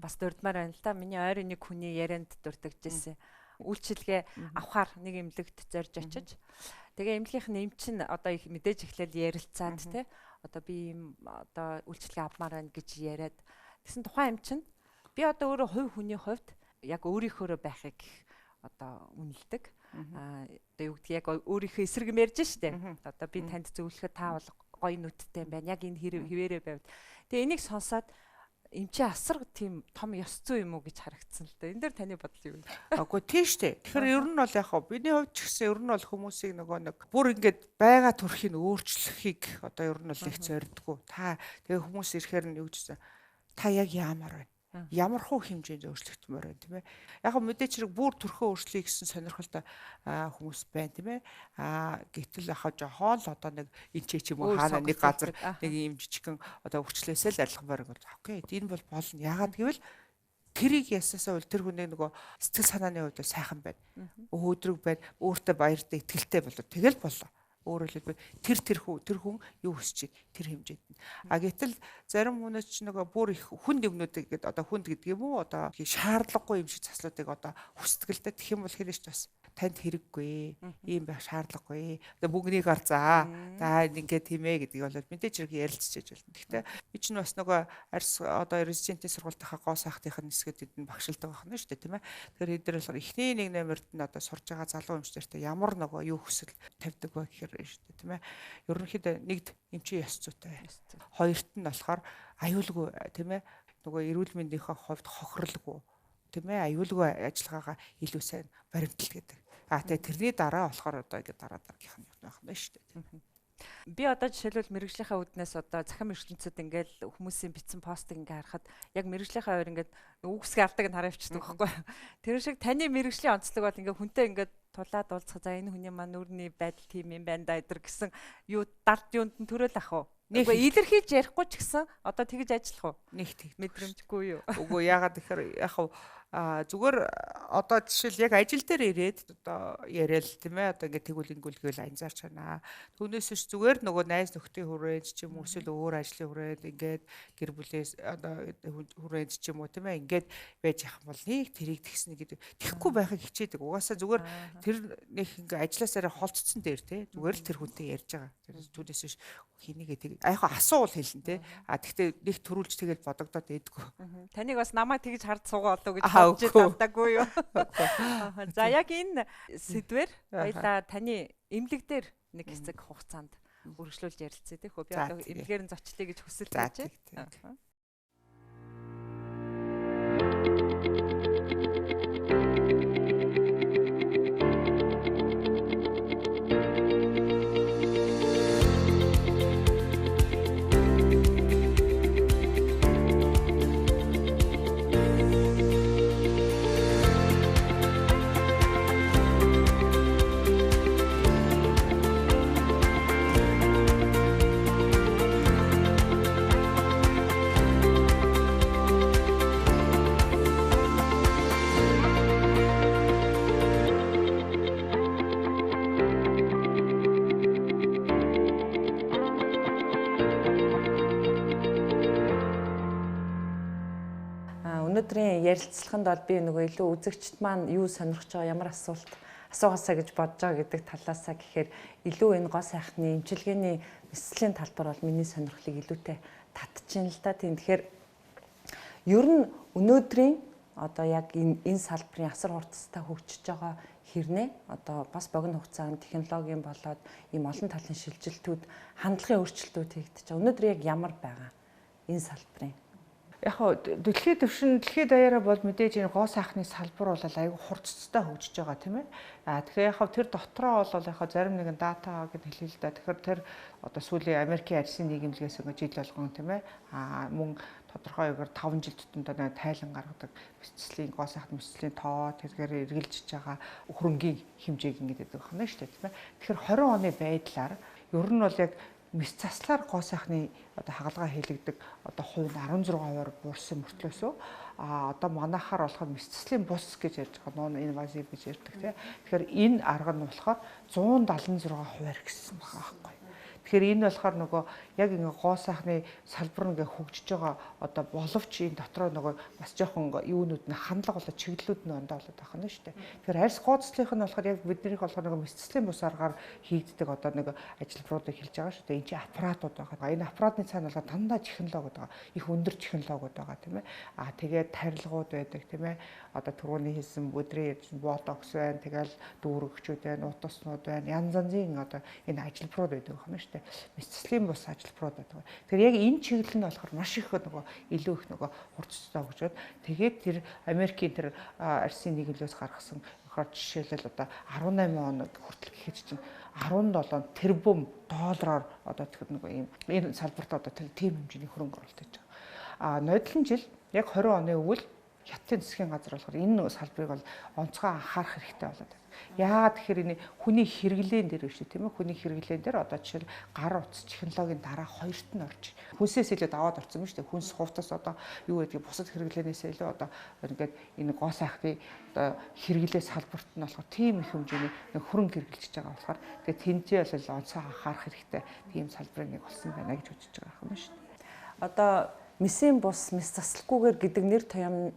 Speaker 1: бас дурдмаар байна л да. Миний ойрын нэг хүний ярианд дурддагжсэн. Үйлчилгээ авахар нэг эмнэлэгт зорж очиж тэгээ эмнэлгийнх нь эмч нь одоо их мэдээж эхлээл ярилцаад тий одоо би ийм одоо үйлчилгээ авмаар байна гэж яриад тэгсэн тухайн эмч нь би одоо өөрөө хувь хүний хувьд яг өөрийнхөө байхыг одоо үнэлдэг. Одоо юу гэдгийг яг өөрийнхөө эсрэг юм ярьж штэ. Одоо би танд зөвлөхөд та бол гоё нүдтэй байна. Яг энэ хിവэрэ байвд. Тэгээ энийг сонсоод эмчээ асар тийм том ёс зүй юм уу гэж харагдсан л да. Энэ дээр таны бодол юу вэ?
Speaker 2: Үгүй тийм штэ. Тэгэхээр ер нь бол яг хаа бидний хувьд ч гэсэн ер нь бол хүмүүсийг нөгөө нэг бүр ингээд байгаа төрхийг өөрчлөхийг одоо ер нь бол их зордгоо. Та тэгээ хүмүүс ирэхээр нь юу гэжсэн. Та яг яамаар байна? Ямар хуу хэмжээнд өөрчлөгдмөр байна тийм ээ. Яг хөө мэдээч хэрэг бүр төрхөө өөрчлөе гэсэн сонирхолтой хүмүүс байна тийм ээ. Гэтэл яхаа жоохон л одоо нэг энэ ч юм уу хаана нэг газар нэг юм жижигхэн одоо өвчлөөсөө л арилгамаар бол окей. Энэ бол болно. Яагаад гэвэл тэрийг ясаасаа бол тэр хүний нөгөө сэтгэл санааны хувьд сайхан байна. Өөдрөг байна. Өөртөө баяртай ихтгэлтэй болоо. Тэгэл болоо. Өөрөөр хэлбэл тэр хүн юу хүсэж тэр хэмжээнд нь. Гэтэл зарим хүмүүс ч нөгөө бүр их хүн нэгнүүдийг гэдэг одоо хүнд гэдэг юм уу одоо шаардлагагүй юм шиг заслуудыг одоо хүсдэгтэй тэгэх юм бол хэрэг ч бас танд хэрэггүй ийм байх шаардлагагүй. Одоо бүгнийг ар за ингээд тийм ээ гэдгийг бол мэдээж хэрэг ярилцчихэж байна. Гэхдээ би ч бас нөгөө арьс одоо резидентийн сургалтынхаа гоо сайхтынх нь хэсгүүдэд нь багшилдаг байна шүү дээ тийм ээ. Тэгэхээр эдгээр болохоор эхний нэг номерт нь одоо сурж байгаа залуу эмчнэртэй ямар нөгөө юу хүсэл тавьдаг вэ гэхээр шүү дээ тийм ээ. Ерөнхийдөө нэгд эмчийн ёс зүйтэй. Хоёрт нь болохоор аюулгүй тийм ээ. Нөгөө эрүүл мэндийнхээ хувьд хохирлгүй тийм ээ. Аюулгүй ажиллагаагаа илүү сайн баримтал гэдэг. Тэгээ тэрний дараа болохоор одоо ингэ дараагийнх нь байх нь шүү дээ.
Speaker 1: Би одоо жишээлбэл мэрэгжлийнхаа үднээс одоо захин мэрэгчлэнцэд ингээл хүмүүсийн бичсэн постыг ингээ харахад яг мэрэгжлийнхаа хоёр ингээд үгсгээ авдаг нь хараа ивчдэг байхгүй. Тэр шиг таны мэрэгжлийн онцлог бол ингээ хүнтэй ингээд тулаад уулзах за энэ хүний маань нүрийн байдал тийм юм байна да эдэр гэсэн юу далд юунд нь төрөөл ах уу. Үгүй илэрхийлж ярихгүй ч гэсэн одоо тэгж ажиллах уу?
Speaker 2: Нэг тэг
Speaker 1: мэдрэмжгүй юу?
Speaker 2: Үгүй яагаад тэгэхээр яг Зүгээр одоо жишээл яг ажил дээр ирээд одоо яриад тийм ээ одоо ингээд тэгвэл ингээл анзаарч байна. Түүнээс биш зүгээр нөгөө найз нөхдийн хүрээнд ч юм уу эсвэл өөр ажлын хүрээнд ингээд гэр бүлээс одоо хүрээнд ч юм уу тийм ээ ингээд байж ах юм бол нэг тэрийг тэгснэ гэдэг. Тэхгүй байхыг хичээдэг. Угаасаа зүгээр тэр нэг ингээ ажилласаараа холцсон дээр тий зүгээр л тэр хүнтэй ярьж байгаа. Түүнээс биш хинийгээ тэг аяха асуувал хэлнэ тий. Тэгтээ нэг төрүүлж тэгэл бодогдоод байдгүй.
Speaker 1: Таныг бас намайг тэгж хард суугаа болоо гэж бодож тавтаагүй юу. За яг энэ сэдвэр баялаа таны эмнэлэг дээр нэг хэсэг хугацаанд үргэлжлүүлж ярилцъя тий хөө. Би одоо эмнэлгээр нь зочлъя гэж хүсэл байж байна. Өнөөдрийн ярилцлаганд бол би нөгөө илүү үзэгчд маань юу сонирхож байгаа, ямар асуугаасаа гэж бодож байгаа гэдэг талаасаа гэхээр илүү энэ гоо сайхны эмчилгээний мэслийн талбар бол миний сонирхлыг илүүтэй татчихин л да. Тийм тэгэхээр ер нь өнөөдрийн одоо яг энэ салбарын асар хурцтай хөгжиж байгаа хэрнээ одоо бас богино хугацаанд технологийн болоод ийм олон талын шилжилтүүд, хандлагын өөрчлөлтүүд хийгдэж байгаа. Өнөөдөр яг ямар байгаа энэ салбарын?
Speaker 2: Яг дэлхийд төвшин дэлхийд даяараа бол мэдээж энэ гоо сайхны салбар бол аюу хурцтай хөгжиж байгаа тийм ээ. Тэгэхээр яг тэр дотроо бол яг зарим нэгэн дата гэд хэлээ л да. Тэгэхээр тэр одоо сүүлийн Америкийн арьсын нийгэмлэгээс жил болгон тийм ээ. Мөн тодорхой үгээр 5 жил тутамд тайлан гаргадаг бэлтгэлийн гоо сайхны бэлтгэлийн тоо тэргээр эргэлжиж байгаа хөрөнгийн хэмжээг ингэдэг байна шүү дээ тийм ээ. Тэгэхээр 20 оны байдлаар ер нь бол яг мэс заслаар гоо сайхны одоо хагалгаа хийлэгдэг одоо хувь нь 16% буурсан мөртлөөсөө одоо манайхаар болохоор мэс заслын бус гэж ярьж байгаа нон инвазив гэж ярьдаг тийм. Тэгэхээр энэ арга нь болохоор 176% гэсэн байгаа байхгүй. Тэгэхээр энэ болохоор нөгөө яг ингээ гоо сайхны салбар ингээ хөгжиж байгаа одоо боловч энэ дотроо нөгөө бас жоохон юунууд нь хандлага болоод чиглэлүүд нь ондоо болоод байгаа нь шүү дээ. Тэгэхээр арьс гооцлынх нь болохоор яг биднийх болохоор нөгөө мэсцлийн бус аргаар хийгддэг одоо нэг ажилбаруудыг хэлж байгаа шүү дээ. Энэ чинь аппаратууд байгаа. Энэ аппаратны цаана болохоор дандаа технологиуд байгаа. Их өндөр технологиуд байгаа тийм ээ. Тэгээд тарилгууд байдаг тийм ээ. Одоо түрүүний хэлсэн өдрийн ботокс байна. Тэгэл дүүрэгчүүд байна, утаснууд байна. Янз янзын одоо энэ ажилбарууд байдаг байна шүү дээ. Мэсцлийн бус ажилбарууд байдаг. Тэгэхээр яг энэ чиглэл нь болохоор маш их нөгөө илүү их нөгөө хурцтай хөгжөөд тэгээд тэр Америкийн тэр арьсын нийгэмлэгээс гаргасан жишээлбэл одоо 18 он хүртэл гэхэд чинь 17 тэрбум доллараар одоо тэгэхээр нөгөө ийм энэ салбарт одоо тийм хэмжээний хөрөнгө оруулалт хийж байгаа. Ноёдлон жил яг 20 оны өвөл Хятадын засгийн газар болохоор энэ салбарыг бол онцгой анхаарах хэрэгтэй болоод байна. Яагаад тэгэхээр энэ хүний хэрэглэн дээр биш тийм ээ. Хүний хэрэглэн дээр одоо жишээл гар утас технологийн дараа хоёрт нь орж хүнсээс илүү даваад орсон юм шүү дээ. Хүнс хувцас одоо юу гэдгийг бусад хэрэглэнээс илүү одоо ингээд энэ гоо сайхны одоо хэрэглээ салбарт нь болохоор тийм их хэмжээний хөрөнгө хэрэгжилж байгаа болохоор тэгээд тэнцээ бол онцгой анхаарах хэрэгтэй тийм салбарын нэг болсон байна гэж үзэж байгаа юм шүү дээ.
Speaker 1: Одоо мэсийн бус, мэс заслахгүйгээр гэдэг нэр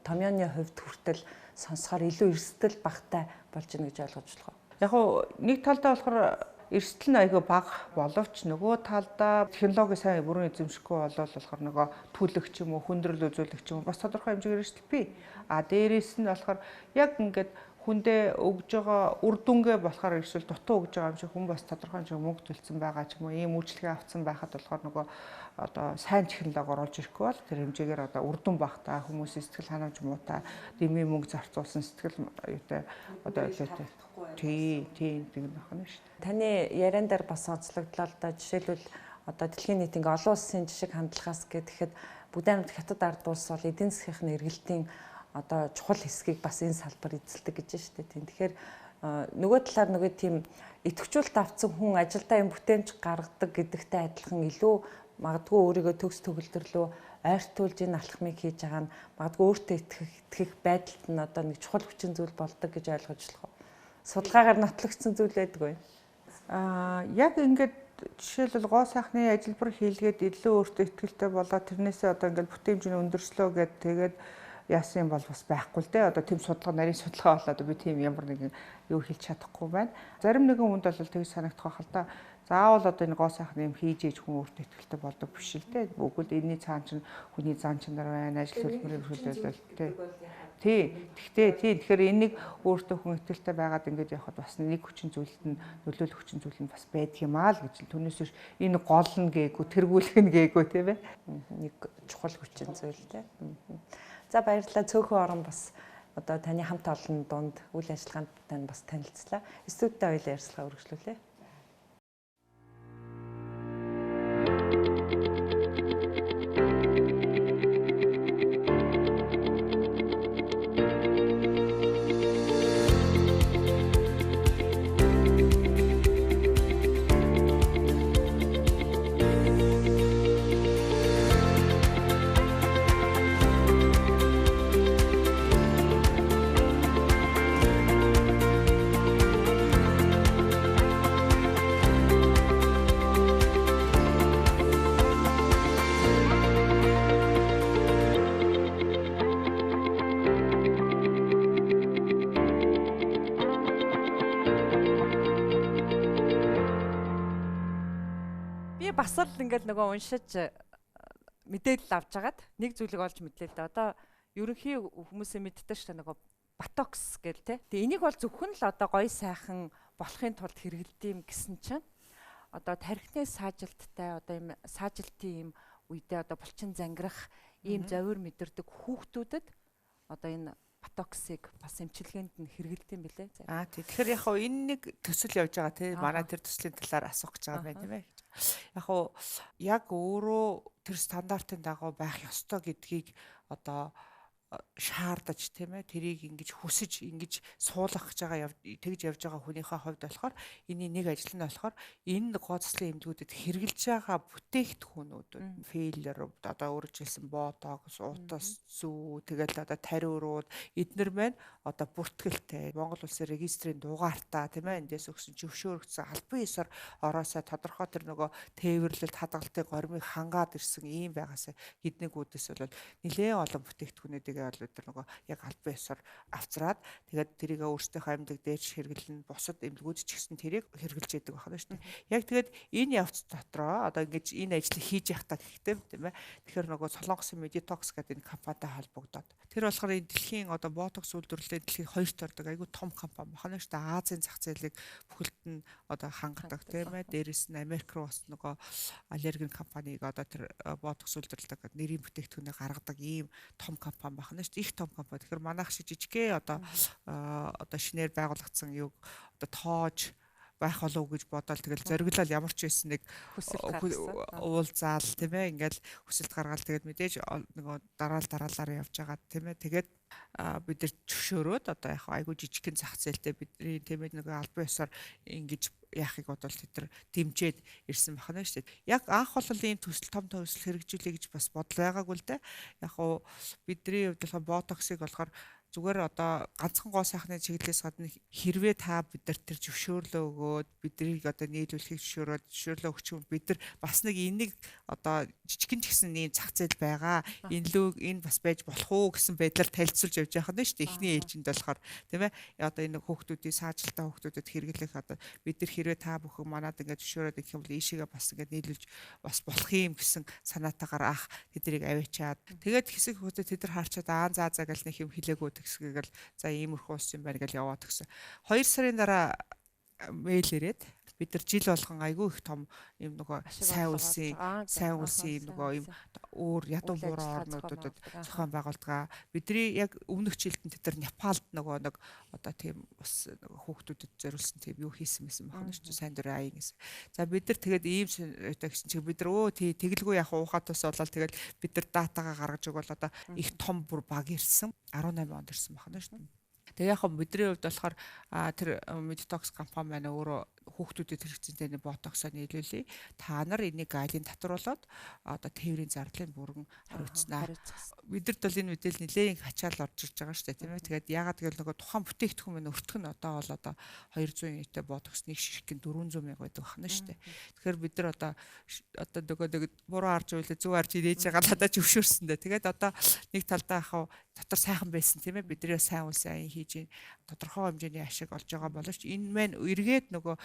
Speaker 1: томьёоны хувьд хүртэл сонсохоор илүү эрсдэл багтай болж ийн гэж ойлгож байна.
Speaker 2: Яг нэг талдаа болохоор эрсдэл нь айгүй бага боловч нөгөө талдаа технологи сайн бүрэн эзэмшихгүй болохоор нөгөө түлэх ч юм уу хүндрэл үзүүлэх ч юм уу бас тодорхой хэмжээгээр эрсдэл бий. Дээрээс нь болохоор яг ингээд хүндээ өгж байгаа үр дүнгээ болохоор эсвэл дутуу өгж байгаа юм шиг хүн бас тодорхой хэмжээгээр мөнгө төлсөн байгаа ч юм уу ийм үйлчлэгээ авсан байхад болохоор нөгөө одоо сайн технологи оруулж ирэхгүй бол тэр хэмжээгээр одоо үр дүн багтаа хүмүүсийн сэтгэл ханамж муутай дэмий мөнгө зарцуулсан сэтгэл юутай одоо илүүтэй тийм байна шүү дээ.
Speaker 1: Таны яриан дээр бас онцлогдлоо л да жишээлбэл одоо дэлхийн нийт ингээ олон улсын жишг хандлагаас гэхэд Бүгдээр Хятад ард улс бол эдийн засгийн эргэлтийн одоо чухал хэсгийг бас энэ салбар эзэлдэг гэж байна шүү дээ. Тэгэхээр нөгөө талаар нөгөө тийм идэвхжүүлэлт авсан хүн ажилдаа юм бүтээмж гаргадаг гэдэгтэй адилхан илүү магадгүй өөрийгөө төгс төгөлдөр лөө ойртуулж энэ алхмыг хийж байгаа нь магадгүй өөртөө итгэх байдалд нь одоо нэг чухал хүчин зүйл болдог гэж ойлгож болох уу? Судалгаагаар нотлогдсон зүйл байдгүй.
Speaker 2: Яг ингээд жишээлбэл гоо сайхны ажилбар хийлгээд илүү өөртөө ихтэй болоод тэрнээсээ одоо ингээд бүтээн хэмжээний өндөрслөө гэд тэгээд яасан юм бол бас байхгүй л дээ. Одоо тийм судалгаа, нарийн судалгаа болоод би тийм ямар нэгэн юу хэлж чадахгүй байна. Зарим нэгэн хүнд бол тэгж санагдах байх л да. Заавал одоо энэ гоо сайхны юм хийж ээж хүн өөртөө ихтэй болдог биш л дээ. Бүгд энэний цаан чинь хүний зан чанар байна, ажил хөдөлмөрийн хөлөөлөл тий. Тэгэхээр энийг өөртөө хүн ихтэй байгаад ингэж явхад бас нэг хүчин зүйлд нь нөлөөлөх хүчин зүйл нь бас байдаг юм аа л гэж. Түүнээс биш энэ гол нь гээгүй, тэргүүлэх нь гээгүй тийм ээ.
Speaker 1: Нэг чухал хүчин зүйл тий. За баярлалаа. Цөөхөн орон бас одоо таны хамт олон дунд үйл ажиллагаанд тань бас танилцлаа. Студидтэй хоёулаа ярилцлага үргэлжлүүлээ. Бас л ингээд нөгөө уншиж мэдээлэл авч агаад нэг зүйлийг олж мэдлээ л да. Одоо ерөнхий хүмүүсээ мэддэг шүү дээ нөгөө ботокс гэл те. Тэгээ энийг бол зөвхөн л одоо гоё сайхан болохын тулд хэрэгэлдэм гэсэн чинь одоо тархины саажилттай одоо ийм саажилтын ийм үедээ одоо булчин зангирах ийм зовир мэдэрдэг хүүхдүүдэд одоо энэ ботоксыг бас эмчилгээнд нь хэрэгэлдэм билээ.
Speaker 2: Тий. Тэгэхээр яг хоо энэ нэг төсөл явж байгаа тий. Манай тэр төслийн талаар асуух гэж байгаа юм байна тийм ээ. Яг хоо яг өөрөө тэр стандартын дагуу байх ёстой гэдгийг одоо шаардаж тийм ээ тэрийг ингэж хүсэж ингэж суулгах гэж байгаа тэгж явж байгаа хүнийхээ хувьд болохоор энэний нэг ажил нь болохоор энэ гооцлын эмнэлгүүдэд хэрэгжилж байгаа бүтээгдэхүүнүүд фейлер одоо өөрчлөсөн ботокс, утас зүү тэгэл одоо тариурууд эднэр маань одоо бүртгэлтэй Монгол улсын регистрийн дугаартаа тийм ээ эндээс өгсөн зөвшөөрөгдсөн албан ёсоор ороосоо тодорхой тэр нөгөө тээвэрлэлт хадгалтын гормыг хангаад ирсэн ийм байгаасаа гиднэгүүдээс бол нэлээд олон бүтээгдэхүүнүүдийг бол өдөр нөгөө яг албан ёсоор авцраад тэгээд тэрийг өөрсдийнхөө амьдаг дээж хэрэглэн бусад эмнэлгүүд ч гэсэн тэрийг хэрэгжилж яадаг байна шүү дээ. Яг тэгээд энэ явц дотроо одоо ингэж энэ ажлыг хийж явах та гэхдээ тийм ээ. Тэгэхээр нөгөө Солонгосын Meditox гэдэг энэ компанитай холбогдоод тэр болохоор энэ дэлхийн одоо ботокс үйлдвэрлэлийн дэлхийн хоёрт ордог айгүй том компани байна шүү дээ. Азийн зах зээлийг бүхэлд нь одоо хангадаг тийм ээ. Дээрээс нь Америк руу бас нөгөө аллерген компаниг одоо тэр ботокс үйлдвэрлэдэг нэрийн бүтээгдэхүүнээ гаргадаг ийм том компани байна. Их том компани. Тэгэхээр манайх шиг жижигхэн одоо шинээр байгуулагдсан юг одоо тоож байх болов гэж бодоод тэгэл зориглол ямар ч байсан нэг уулзаал тийм ээ ингээл хүсэлт гаргаал тэгээд мэдээж нөгөө дараалалаар явж байгаа тийм ээ тэгээд бид нар зөвшөөрөөд одоо яг айгу жижигхэн зах зээлтэй бидний тийм ээ нөгөө албан ёсоор ингэж яахыг бодвол тэд нар дэмжиж ирсэн байна шүү дээ. Яг анх бол ийм төсөл том төсөл хэрэгжүүлэе гэж бас бодол байгаагүй л дээ. Яг хуу бидний хувьд болохоор ботоксыг болохоор зүгээр одоо ганцхан гоо сайхны чиглэлээс гадна хэрвээ та бидэрт тэр зөвшөөрлөө өгөөд биднийг одоо нийлүүлэхийг зөвшөөрлөө өгч бид нар бас нэг энийг одоо жижигхэн ч гэсэн ийм зах зээл байгаа энэ бас байж болох уу гэсэн байдлаар танилцуулж явж байгаа нь шүү дээ. Эхний ээлжинд болохоор тийм ээ одоо энэ хүүхдүүдийн саажилтаа хүүхдүүдэд хэрэглэх одоо бид нар хэрвээ та бүхэн манад ингээд зөвшөөрөөд ирэх юм бол ийшээгээ бас ингээд нийлүүлж бас болох юм гэсэн санаатаагаар ах тэднийг аваачаад тэгээд хэсэг хүүхдэд тэд нар харчаад заа гэл нэг юм хэлээгүү гэсгээл за иймэрхүү ус юм байна гэж яваад гисэн. 2 сарын дараа мэйл ирээд бид нар жил болгон айгүй их том юм нөгөө сайн улсын юм нөгөө юм өөр ядуу буурал орнуудад зохион байгуулдаг. Бидний яг өмнөх жилд тэд нар Непалд нөгөө нэг одоо тийм бас хүүхдүүдэд зориулсан тийм юу хийсэн байсан байна шүү дээ. Сайн дурын аян гэсэн. За бид нар тэгээд ийм гэсэн чинь бид нар тэгэлгүй яг уухатаас болоод тэгээд бид нар датагаа гаргаж өгвөл одоо их том бүр баг ирсэн 18 онд ирсэн байна шүү дээ. Тэгээ яг бидний хувьд болохоор тэр Meditox компани маань өөрөө хүүхдүүдэд хэрэгцээтэй нэг ботоксоо нийлүүлээ. Та нар энийг гайлын татварлаад одоо тээврийн зардлын бүрэн хариуцнаа. Бидэрт бол энэ мэдээлэл нэлээд хачаал орж ирж байгаа шүү дээ, тийм ээ. Тэгээд ягаад гэвэл нөгөө тухайн бүтээгдэхүүн маань өртөх нь одоо бол одоо 200 юнитэй ботокс нэг ширхэг 400 мянга байдаг байна шүү дээ. Тэгэхээр бид нар одоо нөгөө буруу харж үйлээ зөв харж ирээж байгаа л одоо зөвшөөрсөн дээ. Тэгээд одоо нэг талдаа яг дотор сайхан байсан тийм ээ, бидний сайн үлсэн аян хийж тодорхой хэмжээний ашиг олж байгаа боловч энэ маань эргээд нөгөө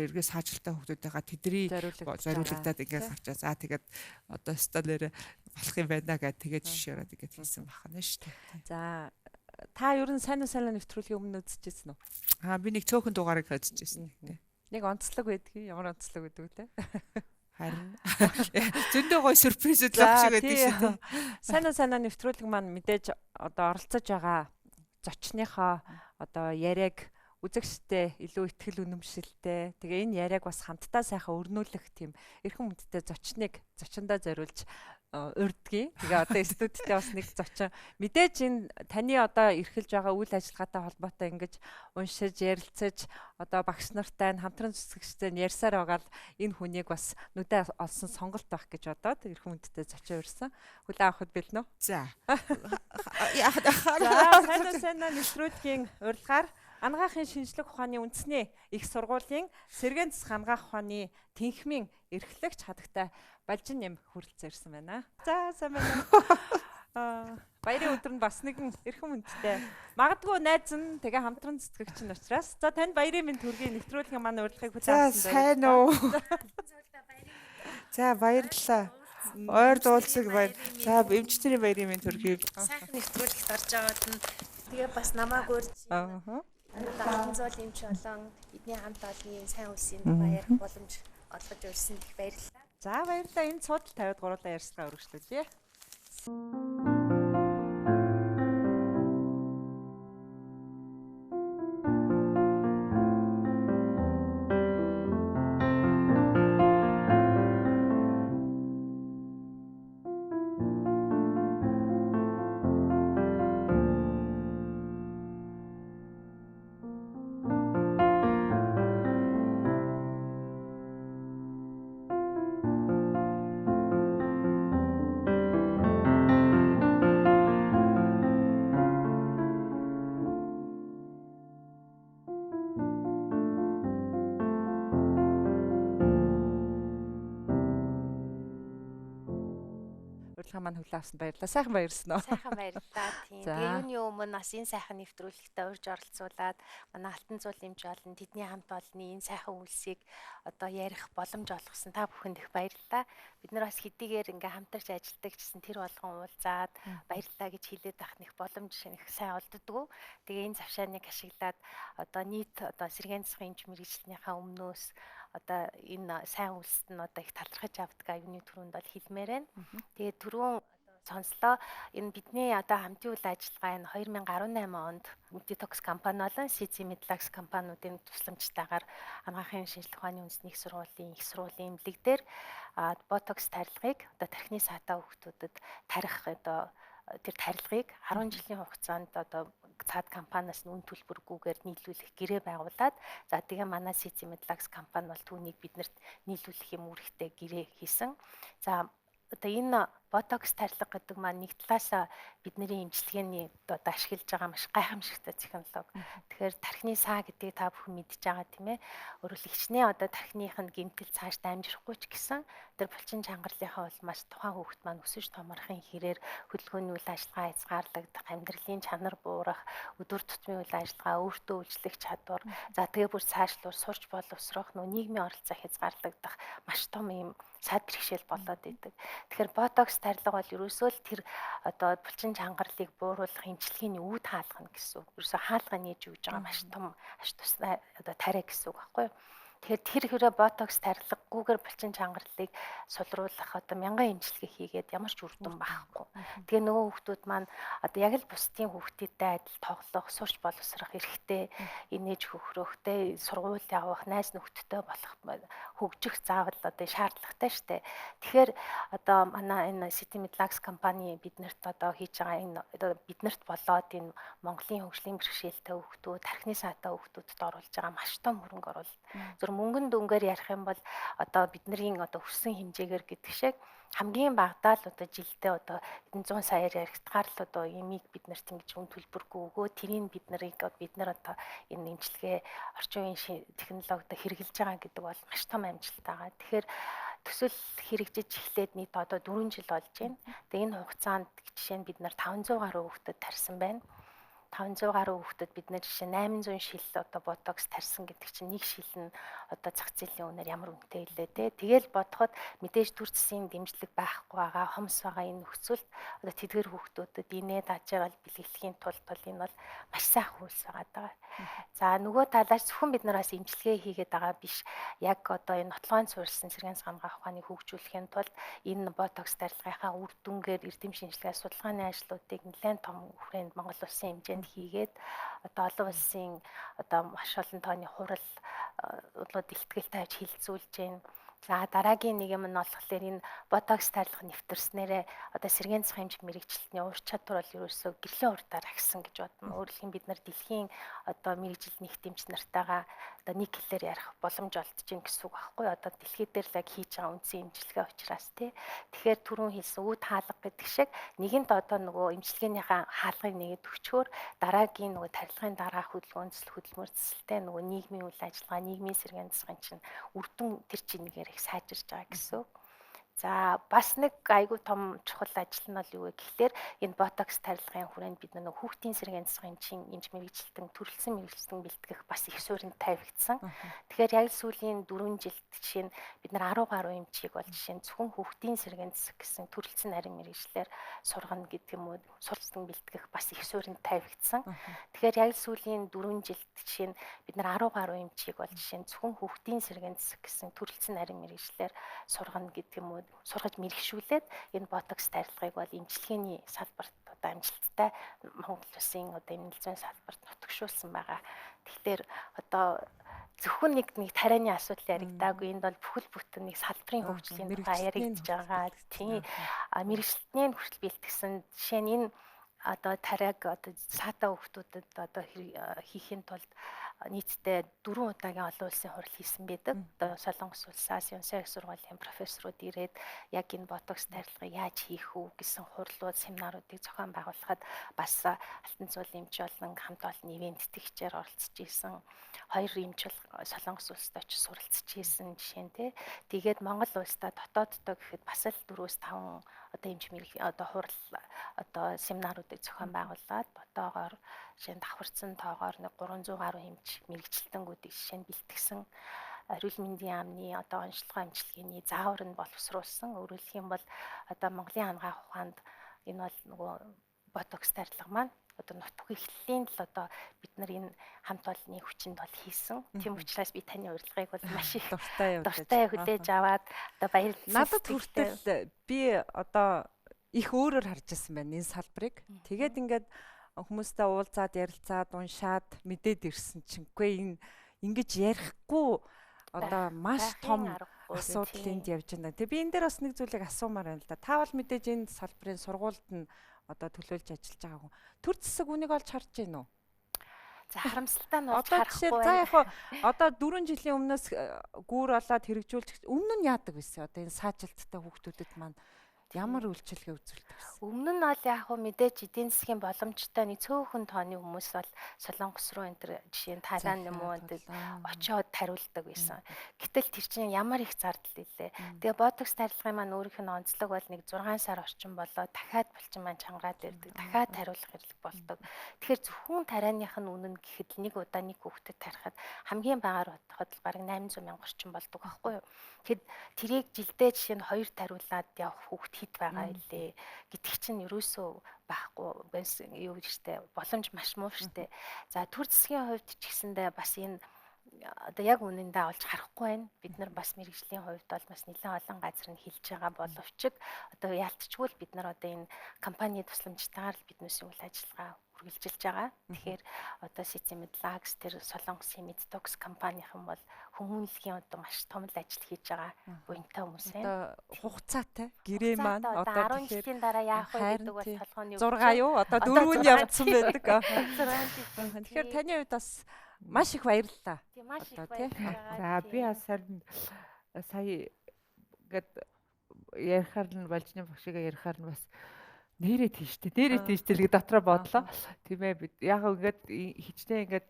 Speaker 2: эргээ саажилтаа хүмүүстэйгээ тэдний зориулагдаад ингээд гарчаа. За тэгээд одоо столер болох юм байна гэд тэгээд жишээрээ тэгээд хийсэн бахна шүү дээ.
Speaker 1: За та ер нь сайн уу сайн нэвтрүүлгийн өмнө үзчихсэн үү?
Speaker 2: Би нэг цөөхөн дугаарыг үзчихсэн.
Speaker 1: Нэг онцлог байдгийг ямар онцлог байдаг вэ те?
Speaker 2: Харин зөндөө гоё сюрпризүүд л авчих байдаг шүү дээ.
Speaker 1: Сайн уу сайн нэвтрүүлэг маань мэдээж одоо оролцож байгаа зочныхоо одоо яриаг үзэгчтэй илүү ихтгэл үнэмшилтэй. Тэгээ энэ яриаг бас хамтдаа сайхан өрнүүлэх тийм эрхэм хүндтэй зочиндоо зориулж урдгий. Тэгээ одоо студидтэй бас нэг зочин мэдээж энэ таны одоо эрхэлж байгаа үйл ажиллагаатай холбоотой ингэж уншиж, ярилцаж одоо багш нартай хамтран зүсгэгчтэй ярьсаар байгаа л энэ хүнийг бас нүдэ олсон сонголт байх гэж бодоод эрхэм хүндтэй зочин урьсан. Хүлээн авахд бэлнэ үү?
Speaker 2: За.
Speaker 1: Сайн нэвтрүүлгийн урилгаар Анагаахын шинжлэх ухааны үндэсний их сургуулийн сэргээн засаг анагаах ухааны тэнхимийн эрхлэгч хадагтай Балжин нэм хүрэлцэн ирсэн байна. За сайн байна. Баярын өдөр нь бас нэгэн эрхэм хүндтэй. Магадгүй найз нь тэгээ хамтран зүтгэгч нь учраас за танд баярын минь төргийн нэвтрүүлгийн маань урилгыг хүлээн авсан
Speaker 2: байна. Сайн уу? За баярлалаа. Ойр дуулцаг баяр. За эмчтэрийн баярын минь төргийг.
Speaker 6: Сайхан нэвтрүүлэгт орж аваад нь тэгээ бас намайг урьж. Алтан зуул эмч болон эдний хамт олонний сайн үлсийн баяр боломж олгож өрсөн их баярлалаа.
Speaker 1: За баярлалаа. Энэ цуудал тавиад гурлаа ярьсгаа өргөжлүүлье. урилга маань хүлээн авсанд баярлалаа. Сайхан баярлсан уу?
Speaker 6: Сайхан баярлалаа. Тийм. Тэгээ юуны өмнө бас энэ сайхан нэвтрүүлэгтээ урьж оролцуулаад манай Алтан зуул эмч болон тэдний хамт олонны энэ сайхан үлсийг одоо ярих боломж олгосон та бүхэнд их баярлалаа. Бид нар бас хэдийгээр ингээ хамтарч ажилладаг гэсэн тэр болгон уулзаад баярлалаа гэж хэлээд байх нэг боломж их сайн олддгоо. Тэгээ энэ завшааныг ашиглаад одоо нийт одоо сэргээн засгийн эмч мэргэжлийнхаа өмнөөс одоо энэ сайн үлсэд нь одоо их талархаж авдаг юуны түрүүнд бол хэлмээр байна. Тэгээд түрүүн сонслоо энэ бидний одоо хамтын үйл ажиллагаа энэ 2018 онд Meditox компани болон CC Medlax компаниудын тусламжтайгаар анагаахын шинжлэх ухааны үндэсний их сургуулийн эмнэлэг дээр ботокс тарилгыг одоо тархины саатаа хүүхдүүдэд тарих одоо тэр тарилгыг 10 жилийн хугацаанд одоо цаад компаниас нь үн төлбөргүйгээр нийлүүлэх гэрээ байгуулад за тэгээ манай CC Medlax компани бол түүнийг биднэрт нийлүүлэх юм үүрэгтэй гэрээ хийсэн. За одоо энэ ботокс тарилга гэдэг маань нэг талаасаа бидний эмчилгээний одоо ашиглаж байгаа маш гайхамшигтай технологи. Тэгэхээр тархины саа гэдгийг та бүхэн мэдж байгаа тийм ээ. Өөрөөр хичнээн одоо тархиных нь гэмтэл цаашдаа амжирахгүй ч гэсэн тэр булчин чангарлынхаа бол маш тухайн хүүхэд маань өсөж томорхын хэрээр хөдөлгөөний үйл ажиллагаа хязгаарлагдах, амьдралын чанар буурах, өдөр тутмын үйл ажиллагаа өөртөө үйлчлэх чадвар, за тэгээ бүр цаашлуур сурч боловсрох, нийгмийн оролцоо хязгаарлагдах маш том юм сад бэрхшээл болоод идэг. Тэгэхээр ботокс тарилга бол ерөөсөө л тэр одоо булчин чангарлыг бууруулах эмчилгээний үүд хаалгана гэсэн үг. Ерөөсөө хаалга нээж өгж байгаа маш том аш тустай одоо тариа гэсэн үг байхгүй юу? Тэгэхээр тэр хэрэг ботокс тарилгагүйгээр булчин чангарлыг сулруулах одоо мянган эмчилгээ хийгээд ямар ч үр дүн байхгүй. Тэгээ нөгөө хүүхдүүд маань одоо яг л бусдын хүүхдүүдтэй адил тоглох, сурч боловсрох эрхтэй, инээж хөхрөхтэй, сургууль явах, найз нөхдөдтэй болох хөгжих заавал одоо шаардлагатай шүү дээ. Тэгэхээр одоо манай энэ City Medlux компани биднэрт одоо хийж байгаа энэ одоо биднэрт болоод энэ Монголын хөгжлийн бэрхшээлтэй хүүхдүүд, тархины саатай хүүхдүүдэд оруулж байгаа маш том хөрөнгө оруулалт. Зөв мөнгөн дүнгээр ярих юм бол одоо бидний одоо хүссэн хэмжээгээр гэдэг шиг хамгийн багадаа л одоо жилдээ одоо 100 саяар яригдгаар л одоо имийг биднэрт ингэж үн төлбөргүй өгөө тэрийг бид нар одоо энэ имчилгээ орчин үеийн технологид хэрэгжилж байгаа гэдэг бол маш том амжилт байгаа. Тэгэхээр төсөл хэрэгжиж эхлээд нийт одоо 4 жил болж байна. Тэгээ энэ хугацаанд жишээ нь бид нар 500 гаруй хүүхдэд тарьсан байна. 500 гаруй хүүхдэд бид нэр жишээ 800 шил одоо ботокс тарьсан гэдэг чинь нэг шил нь одоо зах зээлийн үнээр ямар үнэтэй илээ те. Тэгэл бодоход мэдээж төр засгийн дэмжлэг байхгүй байгаа, хомс байгаа энэ нөхцөлд одоо тэдгэр хүүхдүүдэд инээ дажаал бэлгэхлэхийн тулд бол энэ бол маш сайхан үйлс байгаа. За нөгөө талаас зөвхөн бид нараас имчилгээ хийгээд байгаа биш. Яг одоо энэ нотлоонд суурилсан сэргээн сангаа ухааныг хөгжүүлэхийн тулд энэ ботокс тарилгынхаа үр дүнгээр эрдэм шинжилгээ судалгааны ажлуудыг нэлээд том хүрээнд Монгол улсын хэмжээнд хийгээд одоо олон улсын одоо маш олон тооны хурал илтгэлтэй авч хилцүүлж байна. За дараагийн нэг юм нь болохоор энэ ботокс тарилга нэвтэрснээрээ одоо сэргээн засгийн хэмжээ мэрэгчлэлтний ур чадвар бол ерөөсөө гэрлийн урдаар агсан гэж бодно. Өөрөлдөх бид нар дэлхийн одоо мэрэгжил нэгт эмч нартайгаа одоо нэг хэлээр ярих боломж олдож гин гэсэн үг байхгүй. Одоо дэлхий дээр л яг хийж байгаа үндсэн эмчилгээ учраас тий. Тэгэхээр түрүүн хэлсэн үүд хаалга гэдэг шиг нэгэнт одоо нөгөө эмчилгээнийхээ хаалгыг нэгэд өгчөөр дараагийн нөгөө тарилгын дараа хөдөлгөөнцөл хөдөлмөрцөлтэй нөгөө нийгмийн үйл ажиллагаа, нийгмийн сэргээн засгийн чинь үр дүн тэр чинээр их сайжирч байгаа гэсэн. За бас нэг айгүй том чухал ажил нь бол юу вэ гэхлээр энэ ботокс тарилгын хүрээнд бид нэг хүүхдийн сэргээн засгийн эмч мэрэгчлэлтэн төрөлсөн мэрэгчлэлтэн бэлтгэх бас их суурин тавигдсан. Тэгэхээр яг сүүлийн 4 жилд жишээ нь бид нар 10 гаруй эмчийг бол жишээ нь зөвхөн хүүхдийн сэргээн засаг гэсэн төрөлсөн нарийн мэрэгчлэлээр сургана гэдэг юм уу сурцсан бэлтгэх бас их суурин тавигдсан. Тэгэхээр яг сүүлийн 4 жилд жишээ нь бид нар 10 гаруй эмчийг бол жишээ нь зөвхөн хүүхдийн сэргээн засаг гэсэн төрөлсөн нарийн мэрэгчлэлээр сургана гэдэг юм уу сургаж мэрэгшүүлээд энэ ботокс тарилгыг бол эмчилгээний салбарт одоо амжилттай Монгол Улсын одоо энэ нэлээд салбарт нутагшуулсан байгаа. Тэгэхээр одоо зөвхөн нэг тарианы асуудал яригдаагүй энд бол бүхэл бүтэн нэг салбарын хөгжлийн тухай яригдж байгаа. Тийм мэрэгчлэлтний хүртэл бэлтгэсэн жишээ нь энэ одоо тариаг одоо саатаа хүүхдүүдэд одоо хийхин тулд нийтдээ 4 удаагийн олон улсын хурал хийсэн байдаг. Одоо Солонгос улсаас Юнсей их сургуулийн профессорууд ирээд яг энэ ботокс тарилгыг яаж хийх үү гэсэн хурлууд, семинаруудыг зохион байгуулахад бас Алтан цуулын эмч болон хамт олон ивент тэтгэгчээр оролцож исэн. 2 эмч бол Солонгос улсад очиж суралцж исэн жишээ нь тий. Тэгээд Монгол улсдаа дотооддоо гэхэд бас л 4-5 одоо эмч мэрэг одоо хурал одоо семинаруудыг зохион байгуулад дотоогоор жишээ нь давхарцсан тоогоор нэг 300 гаруй эмч мэрэгчлэлтэнгүүдийг жишээ нь бэлтгэсэн эрүүл мэндийн яамны одоо онцлогоо эмчилгээний заавар нь боловсруулсан. Өөрөөр хэлэх юм бол одоо Монголын хангах ухаанд энэ бол нөгөө ботокс тарилга маань одоо нутг эхлэлийн л одоо бид нар энэ хамт олонны хүчинд бол хийсэн. Тийм учраас би таны урилгыг бол маш их дуртай хүлээж аваад одоо баярлалаа.
Speaker 1: Надад хүртэл би одоо их өөрөөр харж ирсэн байна энэ салбарыг. Тэгээд ингээд хүмүүстэй уулзаад ярилцаад уншаад мэдээд ирсэн чинь үгүй энэ ингэж ярихгүй одоо маш том асуудал энд явж байна. Тэгээ би энэ дээр бас нэг зүйлийг асуумаар байна л да. Та бол мэдээж энэ салбарын сургуульд нь одоо төлөөлж ажиллаж байгаа хүн. Төр засаг үнийг олж харж байна уу?
Speaker 6: За харамсалтай нь
Speaker 1: одоо жишээ за яг одоо 4 жилийн өмнөөс гүүр болоод хэрэгжүүлж өмнө нь яадаг байсан. Одоо энэ саажилттай хүүхдүүдэд маань ямар үйлчилгээ үзүүлдэг вэ?
Speaker 6: Өмнө нь бол яг хөө мэдээж эдийн засгийн боломжтой нэг цөөхөн тооны хүмүүс бол Солонгос руу энэ жишээ нь Тайланд юм уу энэ очиод тариулдаг байсан. Гэтэл тэр чинь ямар их зардал илээ. Тэгээ ботокс тарилгын маань өөрийнх нь онцлог бол нэг 6 сар орчим болоо дахиад булчин маань чангараад ирдэг. Дахиад тариулах хэрэг болдог. Тэгэхээр зөвхөн тарианых нь үнэн гэхэд нэг удаа нэг хүүхдэд тарихад хамгийн багаар бодоход бараг 800 мянга орчим болдог байхгүй юу? Тэгэд тэрийг жилдээ жишээ нь 2 тариулаад явах хүүхд хэд байгаа илээ гэдэг чинь ерөөсөө байхгүй байсан юу гэжтэй боломж маш муу штэ. За төр засгийн хувьд ч гэсэндээ бас энэ одоо яг үнэндээ олж харахгүй байна. Бид нар бас мэрэгжлийн хувьд бол бас нэлээд олон газар нь хэлж байгаа боловч одоо ялцчгүй л бид нар одоо энэ компани тусламжтайгаар л биднээс үйл ажиллагаа үргэлжилж байгаа. Тэгэхээр одоо Сицимэдлакс тэр Солонгос Медтокс компанийн бол хүмүүнлэгийн одоо маш том л ажил хийж байгаа буянтай хүмүүс байна.
Speaker 1: Одоо хугацаатай гэрээ маань
Speaker 6: одоо 10 жилийн дараа яах вэ гэдэг бас толгойн
Speaker 1: 6 юу? Одоо 4-нд явцсан байдаг. Тэгэхээр таны хувьд бас маш их баярлалаа.
Speaker 6: Тийм маш их
Speaker 1: Одоо тий.
Speaker 6: баярлалаа.
Speaker 2: За би бас харин сая ингээд ярихаар нь Балжны багшигаа ярихаар нь бас нээрэт тийштэй. Нээрэт тийштэй л дотроо бодлоо. Тийм ээ бид яг ингээд хичнээн ингээд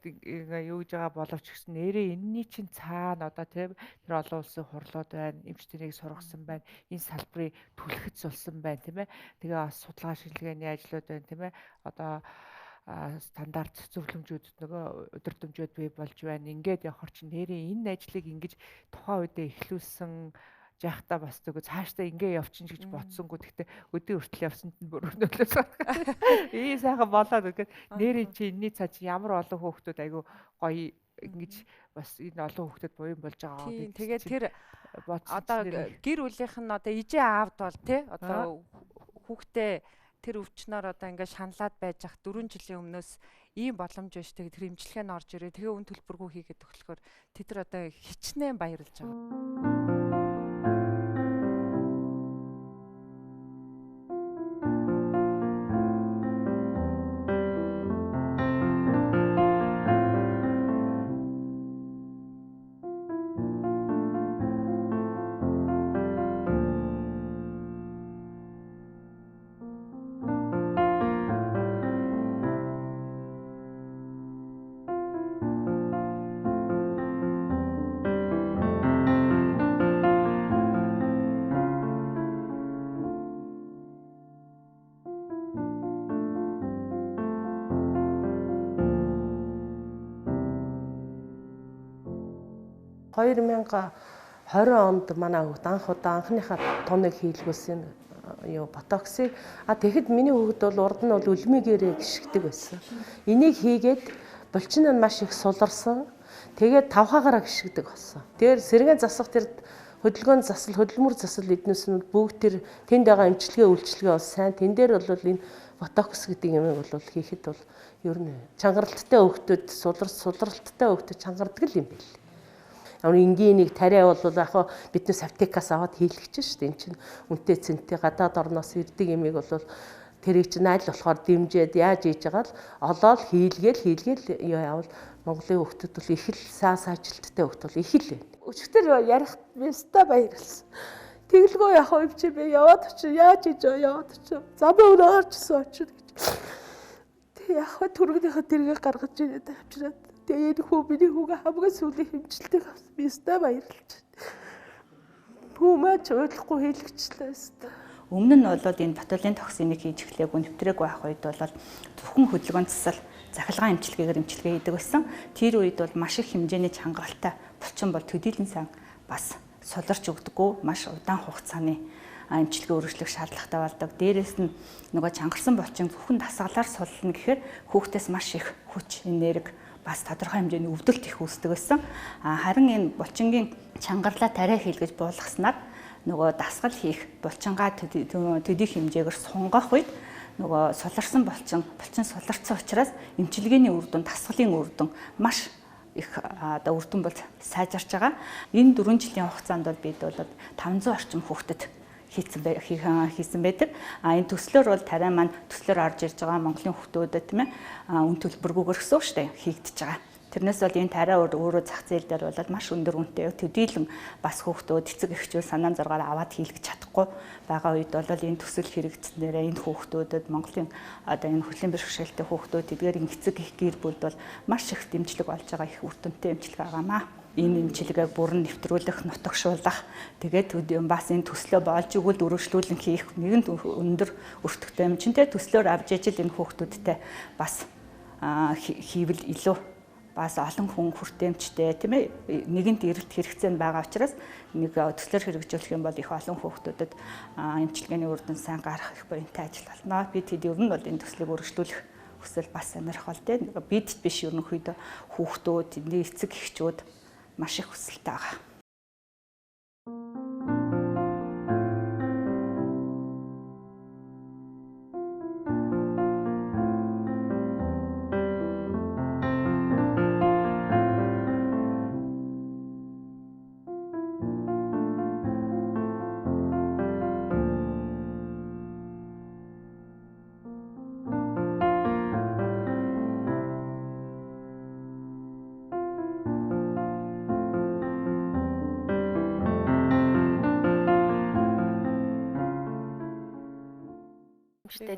Speaker 2: юу гэж байгаа боловч гэсэн нэрээ энэний чинь цаана одоо тийм тэр олон улсын хурлууд байна. Эмчтнийг сургасан байна. Энэ салбарыг түлхэц болсон байна тийм ээ. Тэгээ бас судалгаа шинжилгээний ажлууд байна тийм ээ. Одоо стандарт зөвлөмжүүдэд нөгөө өдөртөмжүүд бий болж байна. Ингээд явахар чинь нэрээ энэ ажлыг ингэж тухайн үедээ эхлүүлсэн жахта бас тэгээ цаашдаа ингээ явчин гэж бодсонгүй. Гэхдээ өдөө хүртэл явсанд нь бүр нөлөөс ийм сайхан болоод үгээд нэрээ чи энэний цаа чи ямар олон хүүхдүүд айгу гоё ингэж бас энэ олон хүүхдүүд буян болж байгаа.
Speaker 1: Тийм тэгээд тэр одоо гэр бүлийнх нь одоо ижээ аавд бол тий одоо хүүхдээ тэр өвчнөр одоо ингээ шаналаад байж ах 4 жилийн өмнөөс ийм боломж биш тэгээд тэр имчилгээ нь орж ирээ. Тэгээ үн төлбөргүй хийгээд өглөхөөр тэд нар одоо хичнээн баярлж байгаа.
Speaker 7: ...2020 онд манай хүүхд анх удаа анхныхаа тоног хийлгүүлсэн юу ботоксыг тэгэхэд миний хүүхд бол урд нь бол үлмигээрээ гიშгдэг байсан. Энийг хийгээд булчин нь маш их суларсан. Тэгээд тавхаагаараа гიშгдэг болсон. Тэр сэргэн засах тэр хөдөлгөөн засал хөдөлмөр засал эднээс нь бүгд тэр тэнд байгаа эмчилгээ үйлчилгээ бол сайн. Тэн дээр бол энэ ботокс гэдэг юм бол хийхэд бол ер нь чангаралттай хүүхдүүд сулралттай хүүхдүүд чангардаг юм байл. Энгийнийг тариа бол яг биднес аптекаас аваад хийлгэж шүү дээ. Энд чинь үнэтэй цэнтэй гадаад орноос ирдэг юмыг бол тэрийг чинь аль болохоор дэмжиэд яаж хийж байгаа л олоод хийлгээл явал Монголын хүүхдүүд бол их л саажилттай хүүхд бол их л байна. Өчигдөр ярих бистэ баярлсан. Тэглгүй яг өвч би яваад очив яаж хийж яваад очив. Замын өрөө орчихсон очив гэж. Тэг яг түргнийхээ тэргийг гаргаж ирээд авчираад тэгээ энэ хүү миний хүүгээ хамгийн сүүлийн хэмжилтийг авсан. Бистэ баярлж байна. Хүмүүж ойлгохгүй хийлгэчлээ өстө.
Speaker 8: Өмнө нь бол энэ ботулын токсиныг хийж эхлэегүй нэвтрэг байх үед бол зөвхөн хөдөлгөөн засал захилгаан эмчилгээгээр эмчилгээ хийдэг байсан. Тэр үед бол маш их хэмжээний чангаралтай булчин бол төдийлөн сайн бас суларч өгдөггүй маш удаан хугацааны эмчилгээ үргэлжлэх шаардлагатай болдог. Дээрээс нь нөгөө чангарсан булчин зөвхөн дасгалаар суллана гэхээр хүүхдээс маш их хүч, энерги бас тодорхой хэмжээний өвдөлт их үүсдэг байсан. Харин энэ булчингийн чангарлаа тариа хийлгэж буулгаснаар нөгөө дасгал хийх булчингаа төдий хэмжээгээр сунгах үед нөгөө суларсан булчин суларцсан учраас эмчилгээний үр дүн, дасгалын үр дүн маш их одоо үр дүн бол сайжирч байгаа. Энэ 4 жилийн хугацаанд бол бид бол 500 орчим хүүхдэд хийсэн байдаг. Энэ төслөөр бол тариа маань төслөөр орж ирж байгаа Монголын хүүхдүүдэд тийм ээ үн төлбөргүйгээр гэсэн үг шүү дээ хийгдэж байгаа. Тэрнээс бол энэ тариа өөрөө зах зээл дээр бол маш өндөр үнэтэй төдийлөн бас хүүхдүүд эцэг эхчүүд санаан зургаар аваад хийлгэж чадахгүй байгаа үед бол энэ төсөл хэрэгжснээрээ энэ хүүхдүүдэд Монголын одоо энэ хөлийн бэрхшээлтэй хүүхдүүд эдгээр эцэг их гэр бүлд бол маш их дэмжлэг болж байгаа их үр дүнтэй эмчилгээ байгаамаа. Энэ эмчилгээг бүрэн нэвтрүүлэх, нутагшуулах, тэгээд бас энэ төслөө болж өгвөл өргөжлүүлэн хийх нэгэн өндөр өртөгтэй эмчинтэй төслөөр авч ижил энэ хүүхдүүдтэй бас хийвэл илүү бас олон хүн хүртээмжтэй тийм ээ нэгэнт эрэлт хэрэгцээ байгаа учраас нэг төслөөр хэрэгжүүлэх юм бол их олон хүүхдүүдэд эмчилгээний үр дүн сайн гарах их буянтай ажил болно. Бид хэд ер нь бол энэ төслийг өргөжлүүлэх хүсэл бас сонирхол тий. Бид биш ерөнхийдөө хүүхдүүд, эдний эцэг эхчүүд маш их хүсэлтэй байгаа.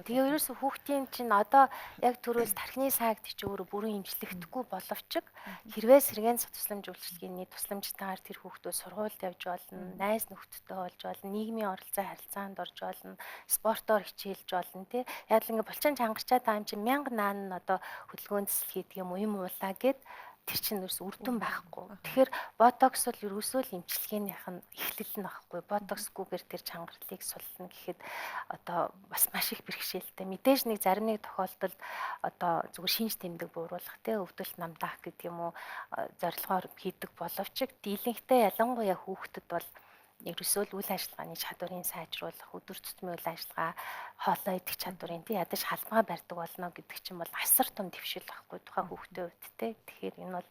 Speaker 6: Тэгээ ерөөсө хүүхдийн чинь одоо яг төрөөс тархины саагт чи өөрөө бүрэн имжлэгдэхгүй боловч хэрвээ сэргээн тусламж үйлчилгээний тусламжтайгаар тэр хүүхдүүд сургуульд явж болно, найз нөхдөдтэй болж болно, нийгмийн оролцоо харилцаанд орж болно, спортоор хичээлж болно тий. Яг л ингээ булчин чангарчаад байгаа юм чи 1000 наан нь одоо хөдөлгөөн цэцэл хийдэг юм уян уулаа гэд тэр чинь ерөөс үр дүн байхгүй. Тэгэхээр ботокс бол ерөөсөө л эмчилгээнийх нь эхлэл нь байхгүй. Ботоксгүйгээр тэр чангарлыг суллана гэхэд одоо бас маш их бэрхшээлтэй. Мэдээж нэг зарим нэг тохиолдолд одоо зүгээр шинж тэмдэг бууруулах те өвдөлт намдаах гэдэг юм уу зорилгоор хийдэг боловч дийлэнхтэй ялангуяа хүүхдэд бол ерөөсөө л үйл ажиллагааны чадварыг сайжруулах, өдөр тутмын үйл ажиллагаа, хоолой идэх чадварыг тий ядаж халбаа барьдаг болно гэдэг чинь бол асар том дэвшил байхгүй тухайн хүүхдийн хувьд тий. Тэгэхээр энэ бол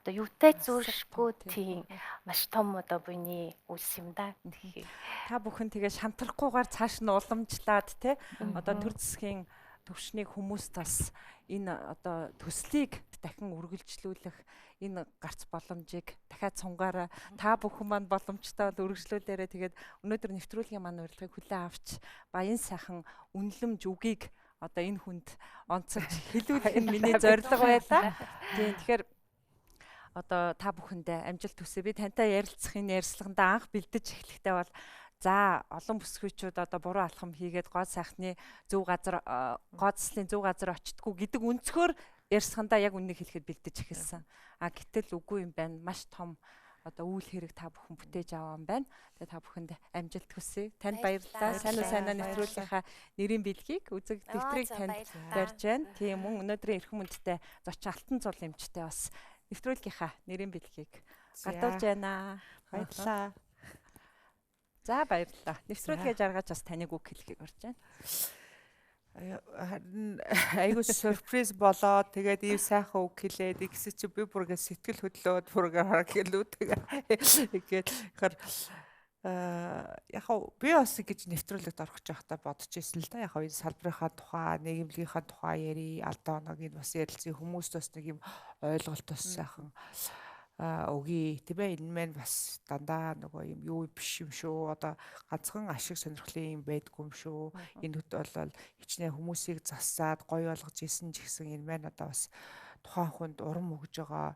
Speaker 6: одоо юутай зөршгүй тий маш том одоо буйны үйлс юм да. Тэгэхээр
Speaker 1: та бүхэн тэгээ шантрахгүйгээр цааш нь уламжлаад тий одоо төр засгийн төвшнийг хүмүүст бас энэ одоо төслийг дахин үргэлжлүүлэх энэ гарц боломжийг дахиад сунгаараа та бүхэн маань боломжтой бол үргэлжлүүлээрэ тэгээд өнөөдөр нэвтрүүлгийн маань урилгыг хүлээн авч баян сайхан үнэлэмж үгийг одоо энэ хүнд онцолж хэлүүлэх нь миний зорилго байлаа. Тэгэхээр одоо та бүхэндээ амжилт хүсье. Би тантай ярилцах энэ ярилцлагандаа анх бэлдэж эхлэхдээ бол за олон бүсгүйчүүд одоо буруу алхам хийгээд гоо сайхны зөв газар гооцлын зөв газар очтгүй гэдэг өнцгөр ярьсхандаа яг үннийг хэлэхэд бэлдэж эхэлсэн. Гэтэл үгүй юм байна. Маш том одоо үйл хэрэг та бүхэн бүтээж аваа юм байна. Тэгээ та бүхэнд амжилт хүсье. Танд баярлалаа. Сайн уу сайнаа нэвтрүүлгийнхаа нэрийн бэлгийг үзэг дэвтрийг танд барьж байна. Тийм мөн өнөөдрийн эрхэм хүндтэй зочин Алтан цул эмчтэй бас нэвтрүүлгийнхаа нэрийн бэлгийг гадуулж байна.
Speaker 2: Баярлалаа.
Speaker 1: За баярлалаа. Нэвтрүүлгээ жаргаж бас таныг үг хэлхийг орж байна.
Speaker 2: Харин айгуу сюрприз болоод тэгээд ийм сайхан үг хэлээд игсэн чи би бүргээ сэтгэл хөдлөөд бүргээ хараг хэлүүд тэгээд яг би бас гэж нэвтрүүлэгт орох гэж байхдаа бодож ирсэн л да. Яг энэ салбарынхаа тухай, нийгэмлэгийнхаа тухай яри, алдаа оногийн бас ярилцсан хүмүүст бас нэг юм ойлголт бас сайхан өгье тийм ээ. Энэ маань бас дандаа нөгөө юм юу биш юм шүү. Одоо ганцхан ашиг сонирхлын юм байдгүй юм шүү. Энэ хэд бол хичнээн хүмүүсийг зассаад гоё болгож исэн ч гэсэн энэ маань одоо бас тухайн хүнд урам өгж байгаа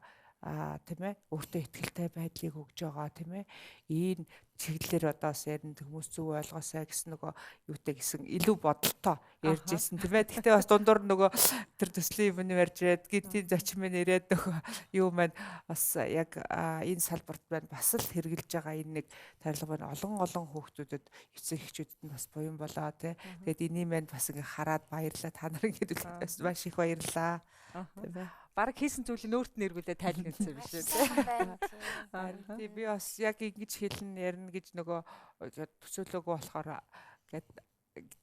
Speaker 2: тийм ээ, өөртөө ихтэй байдлыг өгж байгаа тийм ээ. Энэ чиглэлээр одоо бас ярина хүмүүс зөв ойлгоосаа гэсэн нөгөө юутай гэсэн илүү бодолтой ярьж ирсэн тийм ээ. Гэхдээ бас дундуур нөгөө тэр төслийн юм ярьж ирээд гидийн зочин мэн ирээд нөгөө юу маань бас яг энэ салбарт байна бас л хэрглэж байгаа энэ нэг тарилга байна. Олон хүүхдүүдэд эцэг эхчүүдэд нь бас буян болоо тийм. Тэгээд энийг маань бас ингээ хараад баярлалаа. Та нарын хэдүүлээ бас маш их баярлалаа. Тийм ээ. Бараг хийсэн зүйлийг өөрт нь эргүүлээ тайлх юмсан биш үү? Тийм би бас яг ингэж хэлэн ярина гэж нөгөө төсөөлөөгүй болохоор гээд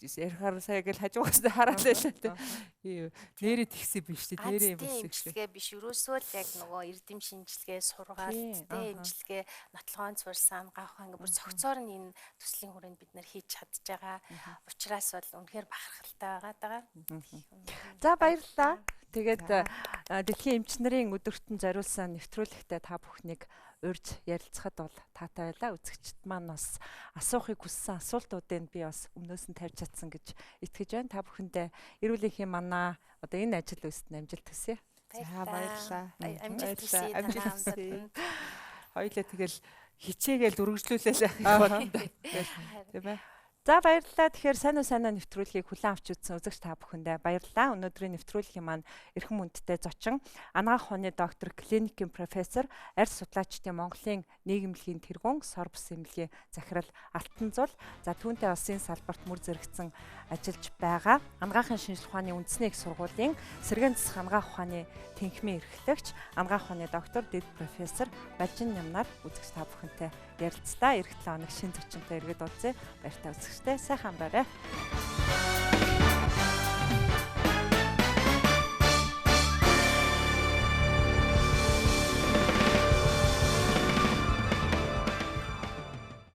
Speaker 2: ярихаар сая гэж хажуугаас хараад байлаа тийм. Нэрээ тэгсэн биш тийм. Нэрээ юм биш
Speaker 6: имчилгээ биш. Ерөөсөө л яг нөгөө эрдэм шинжилгээ, сургаалт, имчилгээ, нотлохоон цурсан, гавхан ингээ бүр цогцоор нь энэ төслийн хүрээнд бид нэр хийж чадж байгаа. Учираас бол үнэхээр бахархалтай байгаа.
Speaker 1: За баярлалаа. Тэгээд дэлхийн эмч нарын өдөртөн зориулсан нэвтрүүлэгтээ та бүхнийг урьж ярилцахад бол таатай байлаа. Үзэгчд маань бас асуухыг хүссэн асуултуудыг би бас өмнөөс нь тавьж чадсан гэж итгэж байна. Та бүхэндээ эрүүл энхийн манаа одоо энэ ажил үйлсэд амжилт хүсье.
Speaker 2: За баярлалаа.
Speaker 6: Амжилт хүсье.
Speaker 2: Хоёулаа тэгэл хичээгээл үргэлжлүүлээ л байх юм байна. Тийм ээ.
Speaker 1: За баярлалаа. Тэгэхээр сайн нэвтрүүлгийг хүлээн авч үзсэн үзэгч та бүхэндээ баярлалаа. Өнөөдрийн нэвтрүүлгийн маань эрхэм хүндтэй зочин анагаах ухааны доктор, клиникийн профессор, арьс судлаачдын Монголын нийгэмлэгийн тэргуун, сорбс эмнэлгийн захирал Алтанзул. За түүнтэй бас энэ салбарт мөр зэрэгцэн ажиллаж байгаа. Анагаахын шинжилгээ ухааны үндэсний их сургуулийн сэргээн засах анагаах ухааны тэнхимийн эрхлэгч, анагаах ухааны доктор, дэд профессор Балжин Нямнаар үзэгч та бүхэнтэй ярилцлаа. Эх 7 хоног шинэ зочинтой иргэд уулзъя. Баяртай үзэгчтэй сайхан амраарай.